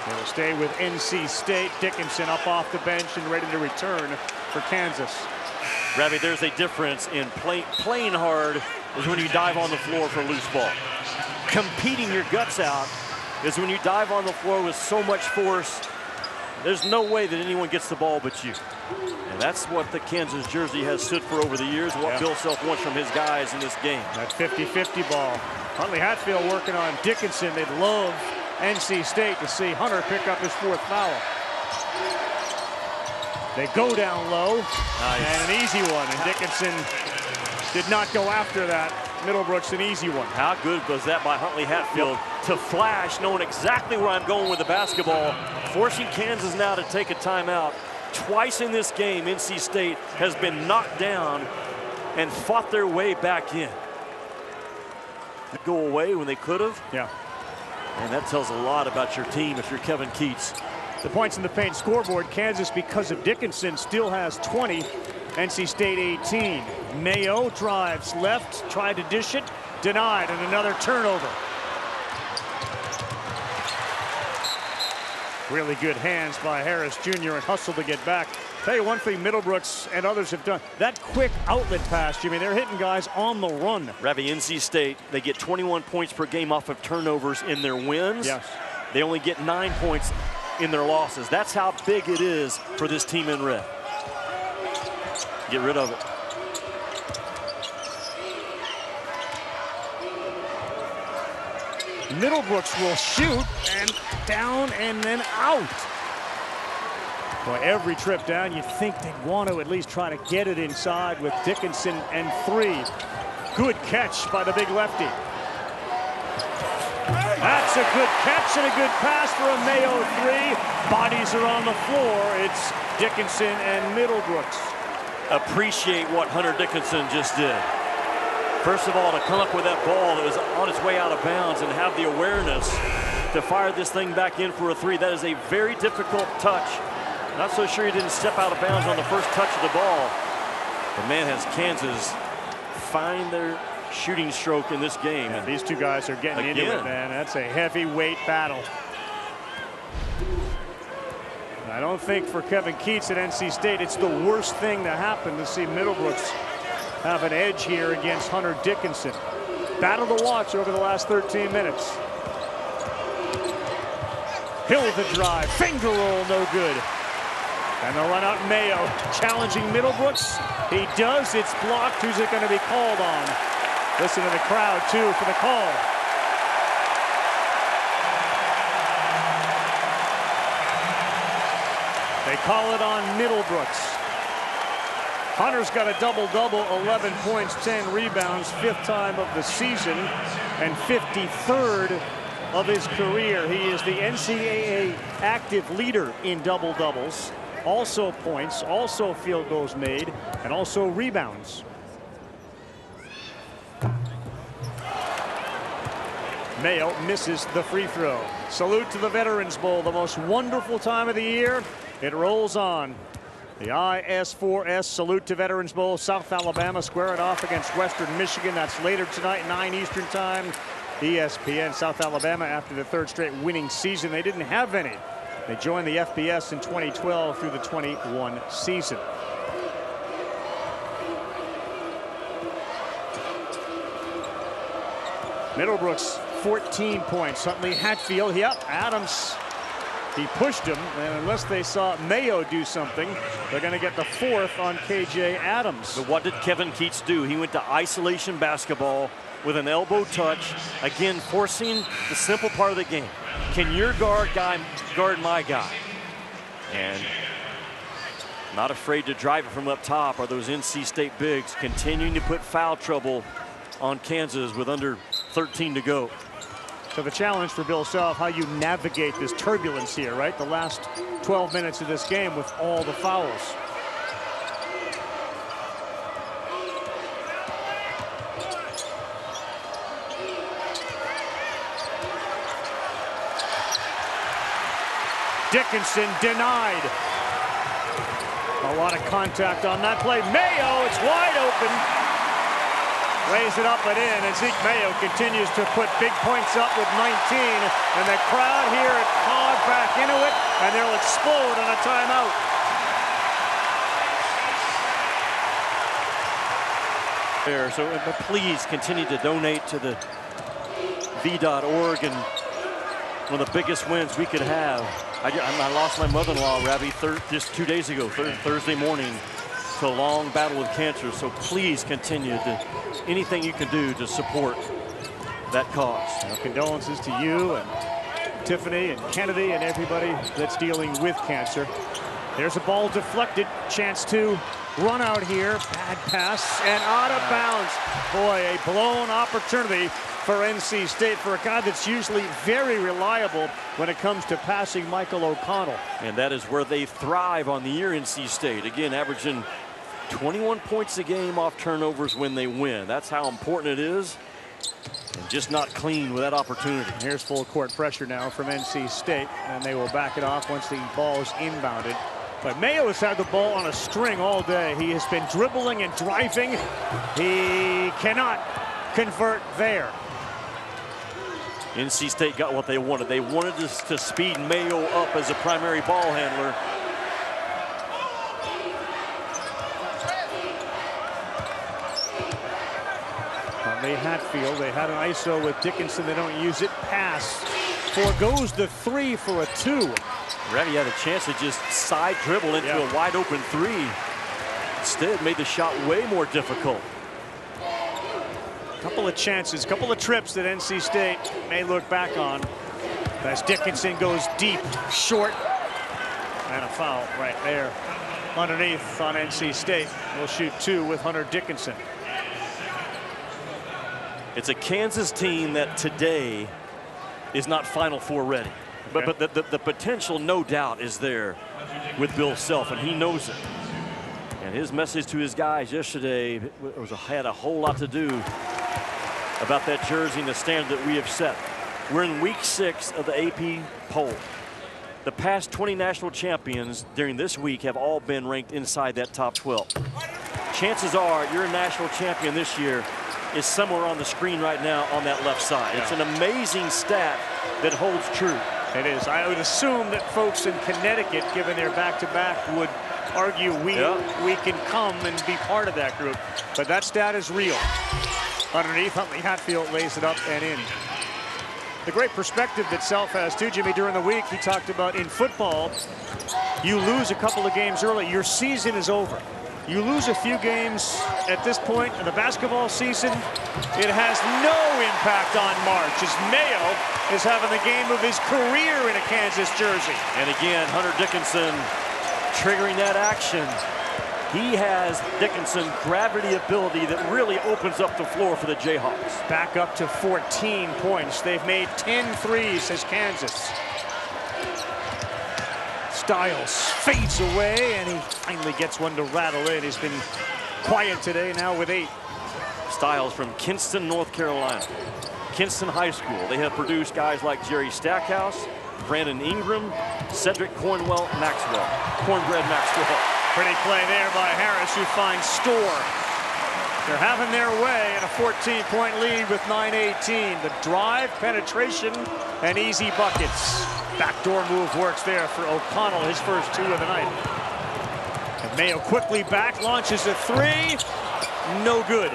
They'll stay with NC State. Dickinson up off the bench and ready to return for Kansas. Ravi, there's a difference in playing hard is when you dive on the floor for a loose ball. Competing your guts out is when you dive on the floor with so much force. There's no way that anyone gets the ball but you. And that's what the Kansas jersey has stood for over the years, what Bill Self wants from his guys in this game. That 50-50 ball. Huntley Hatfield working on Dickinson. They'd love NC State to see Hunter pick up his 4th foul. They go down low, and an easy one, and Dickinson did not go after that. Middlebrooks, an easy one. How good was that by Huntley Hatfield to flash, knowing exactly where I'm going with the basketball, forcing Kansas now to take a timeout. Twice in this game, NC State has been knocked down and fought their way back in. To go away when they could have. Yeah. And that tells a lot about your team if you're Kevin Keats. The points in the paint scoreboard, Kansas, because of Dickinson, still has 20. NC State 18. Mayo drives left, tried to dish it, denied, and another turnover. Really good hands by Harris Jr. and hustle to get back. Tell you one thing Middlebrooks and others have done, that quick outlet pass, Jimmy, they're hitting guys on the run. Ravi, NC State, they get 21 points per game off of turnovers in their wins. Yes. They only get 9 points in their losses. That's how big it is for this team in red. Get rid of it. Middlebrooks will shoot, and down and then out. Boy, every trip down, you'd think they'd want to at least try to get it inside with Dickinson and 3. Good catch by the big lefty. That's a good catch and a good pass for a Mayo 3. Body guys are on the floor. It's Dickinson and Middlebrooks. Appreciate what Hunter Dickinson just did. First of all, to come up with that ball that was on its way out of bounds and have the awareness to fire this thing back in for a three. That is a very difficult touch. Not so sure he didn't step out of bounds on the first touch of the ball. The man has Kansas find their shooting stroke in this game. And these two guys are getting into it, man. That's a heavyweight battle. I don't think for Kevin Keatts at NC State, it's the worst thing to happen to see Middlebrooks have an edge here against Hunter Dickinson. Battle to watch over the last 13 minutes. Hill with the drive, finger roll, no good. And the run out Mayo, challenging Middlebrooks. He does, it's blocked. Who's it going to be called on? Listen to the crowd too for the call. They call it on Middlebrooks. Hunter's got a double-double, 11 points, 10 rebounds, 5th time of the season, and 53rd of his career. He is the NCAA active leader in double-doubles, also points, also field goals made, and also rebounds. Mayo misses the free throw. Salute to the Veterans Bowl, the most wonderful time of the year. It rolls on. The IS4S salute to Veterans Bowl. South Alabama square it off against Western Michigan. That's later tonight, 9 Eastern time. ESPN, South Alabama, after the 3rd straight winning season. They didn't have any. They joined the FBS in 2012 through the 21 season. Middlebrooks, 14 points. Huntley Hatfield, yep, Adams. He pushed him, and unless they saw Mayo do something, they're going to get the 4th on KJ Adams. But what did Kevin Keatts do? He went to isolation basketball with an elbow touch, again forcing the simple part of the game. Can your guard my guy? And not afraid to drive it from up top are those NC State bigs, continuing to put foul trouble on Kansas with under 13 to go. So the challenge for Bill Self, how you navigate this turbulence here, right? The last 12 minutes of this game with all the fouls. Dickinson denied. A lot of contact on that play. Mayo, it's wide open. Lays it up and in, and Zeke Mayo continues to put big points up with 19. And the crowd here at Hog back into it, and they'll explode on a timeout. So please continue to donate to the V.org, and one of the biggest wins we could have. I lost my mother-in-law, Ravi, just 2 days ago, Thursday morning, to a long battle with cancer. So please continue to anything you can do to support that cause. Well, condolences to you and Tiffany and Kennedy and everybody that's dealing with cancer. There's a ball deflected, chance to run out here. Bad pass and out of bounds. Boy, a blown opportunity for NC State, for a guy that's usually very reliable when it comes to passing, Michael O'Connell. And that is where they thrive on the year, NC State. Again, averaging 21 points a game off turnovers when they win. That's how important it is. And just not clean with that opportunity. Here's full court pressure now from NC State, and they will back it off once the ball is inbounded. But Mayo has had the ball on a string all day. He has been dribbling and driving. He cannot convert there. NC State got what they wanted. They wanted to speed Mayo up as a primary ball handler. Huntley Hatfield, they had an ISO with Dickinson. They don't use it. Pass. Forgoes the 3 for a 2. Ravi had a chance to just side dribble into a wide open 3. Instead, made the shot way more difficult. Couple of chances, couple of trips that NC State may look back on as Dickinson goes deep, short, and a foul right there underneath on NC State. We'll shoot 2 with Hunter Dickinson. It's a Kansas team that today is not Final Four ready. But the potential, no doubt, is there with Bill Self, and he knows it. And his message to his guys yesterday had a whole lot to do about that jersey and the standard that we have set. We're in week 6 of the AP poll. The past 20 national champions during this week have all been ranked inside that top 12. Chances are your national champion this year is somewhere on the screen right now on that left side. Yeah. It's an amazing stat that holds true. It is. I would assume that folks in Connecticut, given their back-to-back, would argue we can come and be part of that group. But that stat is real. Underneath, Huntley Hatfield lays it up and in. The great perspective that Self has too, Jimmy, during the week. He talked about in football, you lose a couple of games early, your season is over. You lose a few games at this point in the basketball season, it has no impact on March, as Mayo is having the game of his career in a Kansas jersey. And again, Hunter Dickinson triggering that action. He has, Dickinson, gravity ability that really opens up the floor for the Jayhawks. Back up to 14 points. They've made 10 threes as Kansas. Styles fades away, and he finally gets one to rattle in. He's been quiet today, now with 8. Styles from Kinston, North Carolina. Kinston High School. They have produced guys like Jerry Stackhouse, Brandon Ingram, Cedric Cornbread Maxwell. Pretty play there by Harris, who finds Store. They're having their way in a 14-point lead with 9:18. The drive, penetration, and easy buckets. Backdoor move works there for O'Connell, his first 2 of the night. And Mayo quickly back, launches a 3. No good.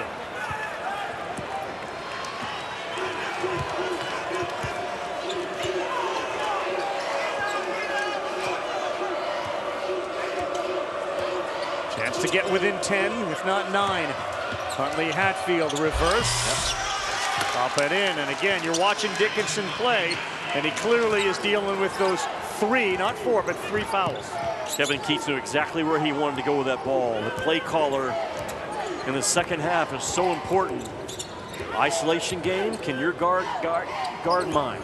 Chance to get within 10, if not 9. Huntley Hatfield reverse. Pop it in, and again, you're watching Dickinson play, and he clearly is dealing with those 3, not 4, but 3 fouls. Kevin Keats knew exactly where he wanted to go with that ball. The play caller in the second half is so important. Isolation game, can your guard mine?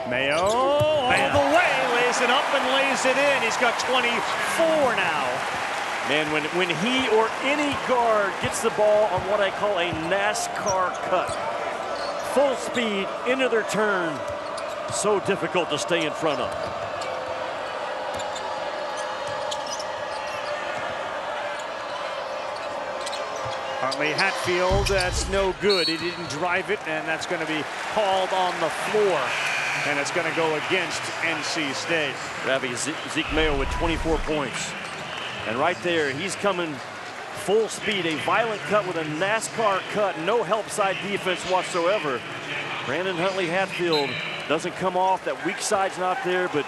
Mayo all the way, lays it up and lays it in. He's got 24 now. Man, when he or any guard gets the ball on what I call a NASCAR cut, full speed into their turn, so difficult to stay in front of. Huntley Hatfield, that's no good. He didn't drive it, and that's going to be called on the floor. And it's going to go against NC State. Ravi, Zeke Mayo with 24 points. And right there, he's coming full speed, a violent cut with a NASCAR cut, no help side defense whatsoever. Brandon Huntley Hatfield doesn't come off, that weak side's not there, but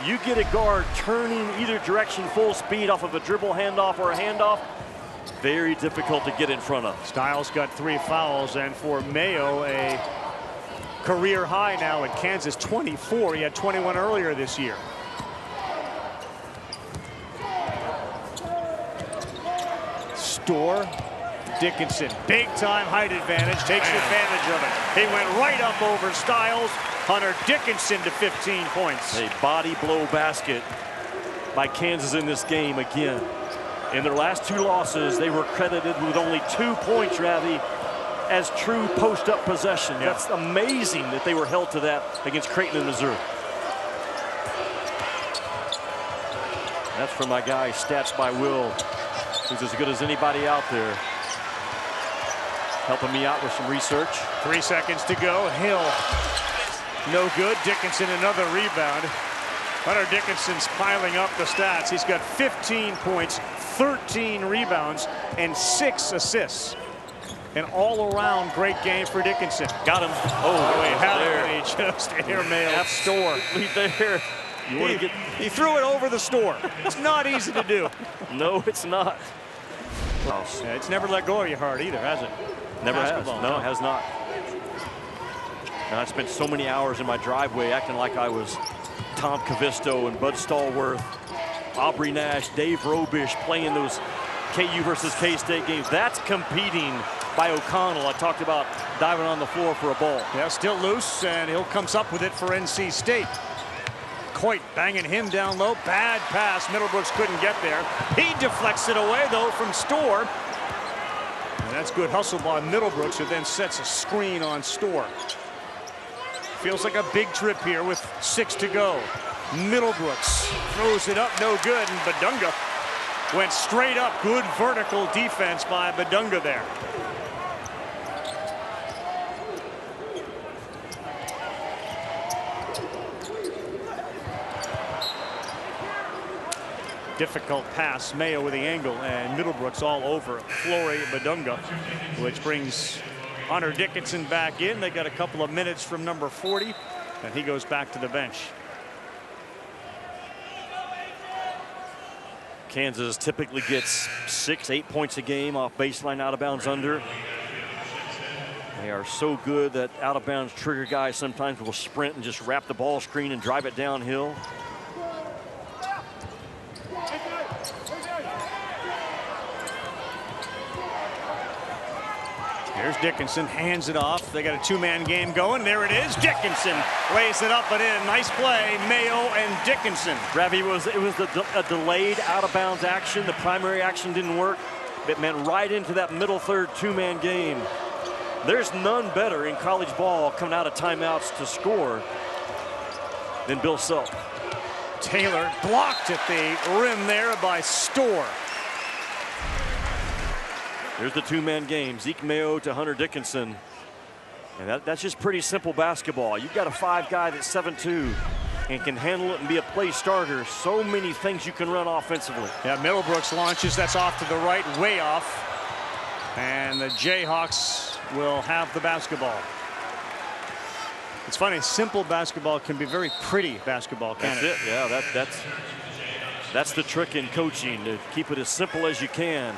you get a guard turning either direction full speed off of a dribble handoff or a handoff, it's very difficult to get in front of. Styles got 3 fouls, and for Mayo, a career high now at Kansas, 24. He had 21 earlier this year. Store, Dickinson, big time height advantage, takes advantage of it. He went right up over Styles. Hunter Dickinson to 15 points. A body blow basket by Kansas in this game again. In their last 2 losses, they were credited with only 2 points, Ravi, as true post-up possession. Yeah. That's amazing that they were held to that against Creighton in Missouri. That's from my guy, Stats by Will, who's as good as anybody out there, helping me out with some research. 3 seconds to go. Hill, no good. Dickinson, another rebound. Hunter Dickinson's piling up the stats. He's got 15 points, 13 rebounds, and 6 assists. An all-around great game for Dickinson. Got him. Oh, wait, how did he just airmail Store? There. He threw it over the Store. It's not easy to do. No, it's not. Yeah, it's never let go of your heart either, has it? Never has. No, it has not. Now, I spent so many hours in my driveway acting like I was Tom Cavisto and Bud Stallworth, Aubrey Nash, Dave Robish playing those KU versus K-State games. That's competing by O'Connell. I talked about diving on the floor for a ball. Yeah, still loose, and Hill comes up with it for NC State. Coit banging him down low. Bad pass. Middlebrooks couldn't get there. He deflects it away, though, from Storr. And that's good hustle by Middlebrooks, who then sets a screen on Storr. Feels like a big trip here with 6 to go. Middlebrooks throws it up, no good, and Badunga went straight up. Good vertical defense by Badunga there. Difficult pass, Mayo with the angle, and Middlebrooks all over Flory Badunga, which brings Hunter Dickinson back in. They got a couple of minutes from number 40, and he goes back to the bench. Kansas typically gets 6-8 points a game off baseline out of bounds under. They are so good that out of bounds trigger guys sometimes will sprint and just wrap the ball screen and drive it downhill. Here's Dickinson, hands it off. They got a two-man game going. There it is. Dickinson lays it up and in. Nice play, Mayo and Dickinson. Ravi, it was a delayed out-of-bounds action. The primary action didn't work. It meant right into that middle third two-man game. There's none better in college ball coming out of timeouts to score than Bill Self. Taylor blocked at the rim there by Storr. Here's the two-man game. Zeke Mayo to Hunter Dickinson. And that's just pretty simple basketball. You've got a 5 guy that's 7'2" and can handle it and be a play starter. So many things you can run offensively. Yeah, Middlebrooks launches. That's off to the right, way off. And the Jayhawks will have the basketball. It's funny, simple basketball can be very pretty basketball, can't it? That's it, yeah. That's the trick in coaching, to keep it as simple as you can.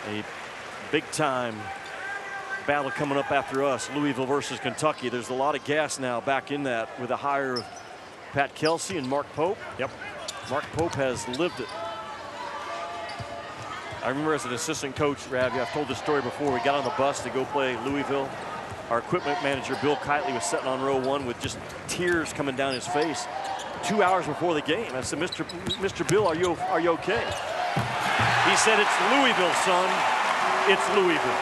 A big-time battle coming up after us, Louisville versus Kentucky. There's a lot of gas now back in that with the hire of Pat Kelsey and Mark Pope. Yep. Mark Pope has lived it. I remember as an assistant coach, Ravi, I've told this story before. We got on the bus to go play Louisville. Our equipment manager, Bill Kitely, was sitting on row 1 with just tears coming down his face 2 hours before the game. I said, Mr. Bill, are you okay? He said, it's Louisville, son. It's Louisville.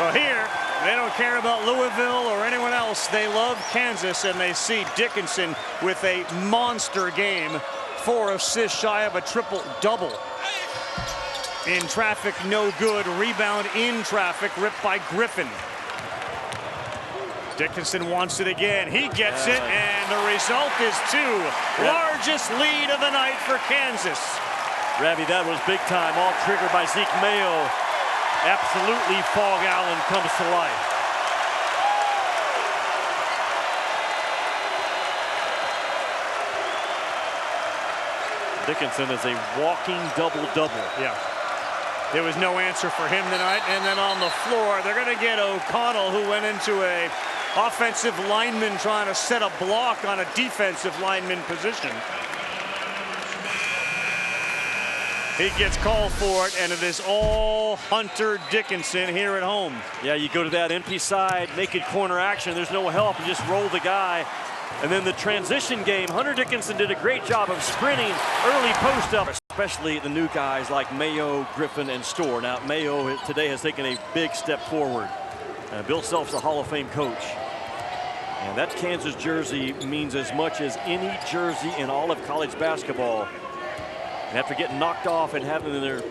Well, here, they don't care about Louisville or anyone else. They love Kansas, and they see Dickinson with a monster game. 4 assists shy of a triple-double. In traffic, no good. Rebound in traffic, ripped by Griffin. Dickinson wants it again. He gets it, and the result is 2. Largest lead of the night for Kansas. Ravi, that was big time, all triggered by Zeke Mayo. Absolutely, Fog Allen comes to life. Dickinson is a walking double-double. Yeah. There was no answer for him tonight. And then on the floor, they're going to get O'Connell, who went into a offensive lineman trying to set a block on a defensive lineman position. He gets called for it, and it is all Hunter Dickinson here at home. Yeah, you go to that empty side, naked corner action. There's no help. You just roll the guy. And then the transition game, Hunter Dickinson did a great job of sprinting early post-up, especially the new guys like Mayo, Griffin, and Storr. Now, Mayo today has taken a big step forward. Bill Self's a Hall of Fame coach. And that Kansas jersey means as much as any jersey in all of college basketball. And after getting knocked off and having their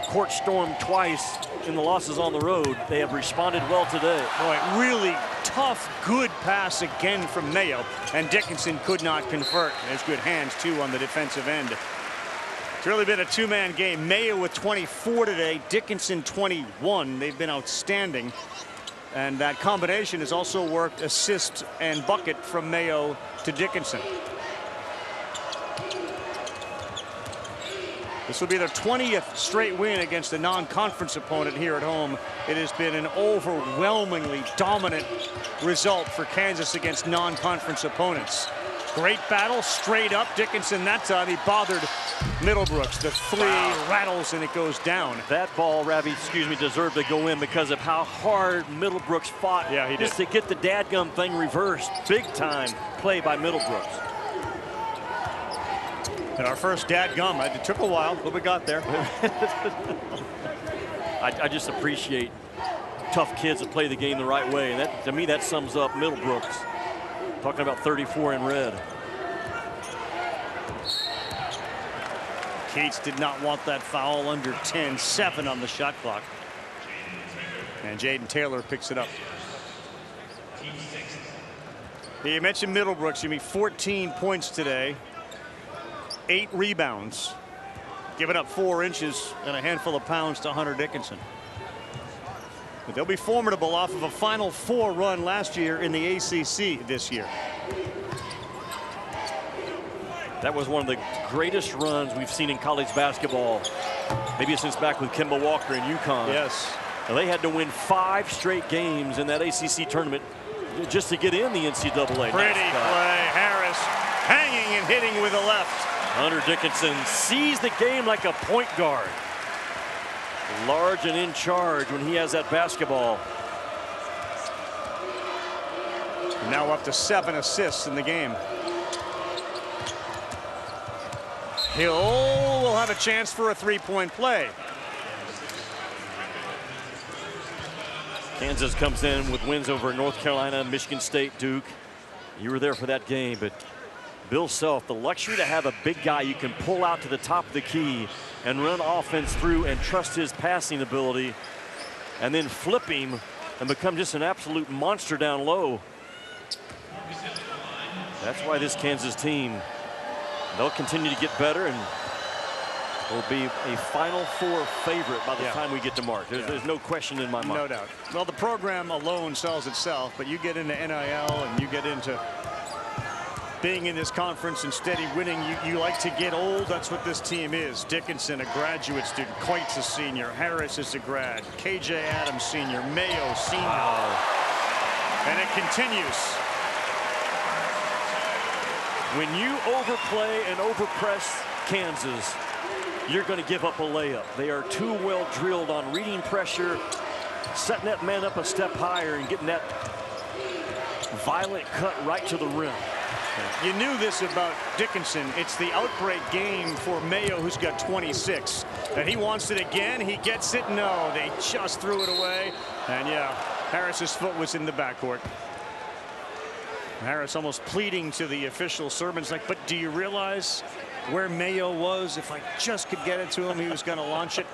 court stormed twice in the losses on the road, they have responded well today. Boy, really tough, good pass again from Mayo, and Dickinson could not convert. There's good hands, too, on the defensive end. It's really been a two-man game. Mayo with 24 today, Dickinson 21. They've been outstanding. And that combination has also worked assist and bucket from Mayo to Dickinson. This will be their 20th straight win against a non-conference opponent here at home. It has been an overwhelmingly dominant result for Kansas against non-conference opponents. Great battle, straight up. Dickinson, that time, he bothered Middlebrooks. The 3 rattles, and it goes down. That ball, Ravi, deserved to go in because of how hard Middlebrooks fought. Yeah, he did. Just to get the dadgum thing reversed. Big time play by Middlebrooks. And our first dadgum. It took a while, but we got there. I just appreciate tough kids that play the game the right way. And that, to me, that sums up Middlebrooks. Talking about 34 in red. Cates did not want that foul. Under 10, 7 on the shot clock. And Jaden Taylor picks it up. You mentioned Middlebrooks. You mean 14 points today. 8 rebounds. Giving up 4 inches and a handful of pounds to Hunter Dickinson. But they'll be formidable off of a Final Four run last year in the ACC this year. That was one of the greatest runs we've seen in college basketball, maybe since back with Kemba Walker in UConn. Yes. And they had to win 5 straight games in that ACC tournament just to get in the NCAA. Pretty play. Harris hanging and hitting with the left. Hunter Dickinson sees the game like a point guard. Large and in charge when he has that basketball. Now up to 7 assists in the game. Hill will have a chance for a 3-point play. Kansas comes in with wins over North Carolina, Michigan State, Duke. You were there for that game, but Bill Self, the luxury to have a big guy you can pull out to the top of the key and run offense through and trust his passing ability and then flip him and become just an absolute monster down low. That's why this Kansas team, they'll continue to get better and will be a Final Four favorite by the time we get to March. There's no question in my mind. No doubt. Well, the program alone sells itself, but you get into NIL and you get into being in this conference and steady winning. You like to get old. That's what this team is. Dickinson, a graduate student. Coit's a senior. Harris is a grad. KJ Adams, senior. Mayo, senior. Wow. And it continues. When you overplay and overpress Kansas, you're going to give up a layup. They are too well drilled on reading pressure, setting that man up a step higher and getting that violent cut right to the rim. You knew this about Dickinson. It's the outbreak game for Mayo, who's got 26. And he wants it again. He gets it. No, they just threw it away. And yeah, Harris's foot was in the backcourt. Harris almost pleading to the official. Sermon's like, but do you realize where Mayo was? If I just could get it to him, he was going to launch it.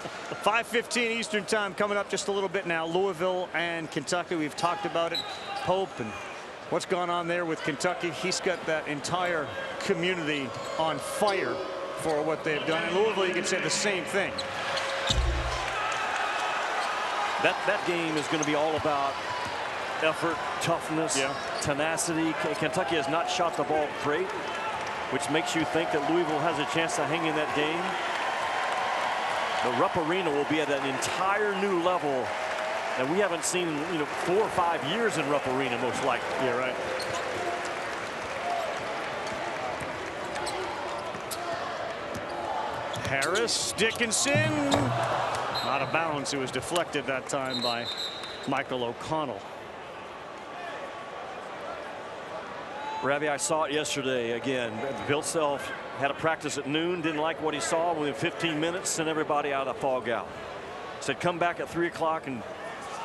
5:15 Eastern time coming up just a little bit now. Louisville and Kentucky. We've talked about it. Pope and what's gone on there with Kentucky. He's got that entire community on fire for what they've done. In Louisville, you can say the same thing. That game is going to be all about effort, toughness, tenacity. Kentucky has not shot the ball great, which makes you think that Louisville has a chance to hang in that game. The Rupp Arena will be at an entire new level that we haven't seen in 4 or 5 years in Rupp Arena, most likely. Yeah, right. Harris, Dickinson, out of bounds. It was deflected that time by Michael O'Connell. Ravi, I saw it yesterday again. Bill Self had a practice at noon, didn't like what he saw. Within 15 minutes, sent everybody out of fog out. Said, come back at 3 o'clock and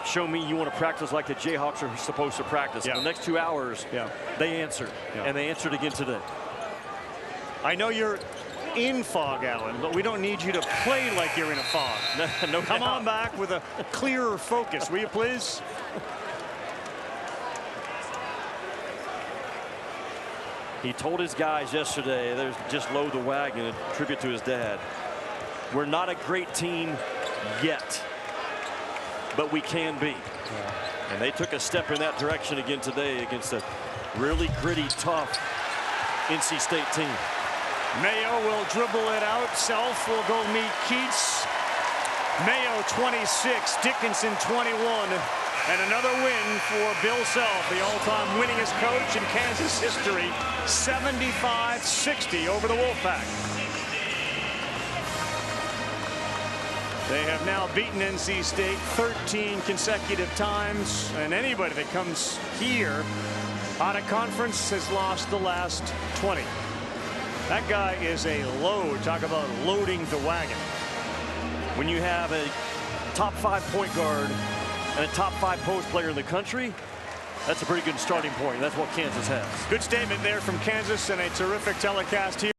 show me you want to practice like the Jayhawks are supposed to practice. In the next 2 hours, they answered, and they answered again today. I know you're in fog, Allen, but we don't need you to play like you're in a fog. No, come on back with a clearer focus, will you please? He told his guys yesterday, there's just load the wagon, a tribute to his dad. We're not a great team yet, but we can be. And they took a step in that direction again today against a really gritty, tough NC State team. Mayo will dribble it out. Self will go meet Keats. Mayo 26, Dickinson 21. And another win for Bill Self, the all-time winningest coach in Kansas history, 75-60 over the Wolfpack. They have now beaten NC State 13 consecutive times, and anybody that comes here out of conference has lost the last 20. That guy is a load. Talk about loading the wagon. When you have a top 5 point guard and a top 5 post player in the country, that's a pretty good starting point. That's what Kansas has. Good statement there from Kansas, and a terrific telecast here.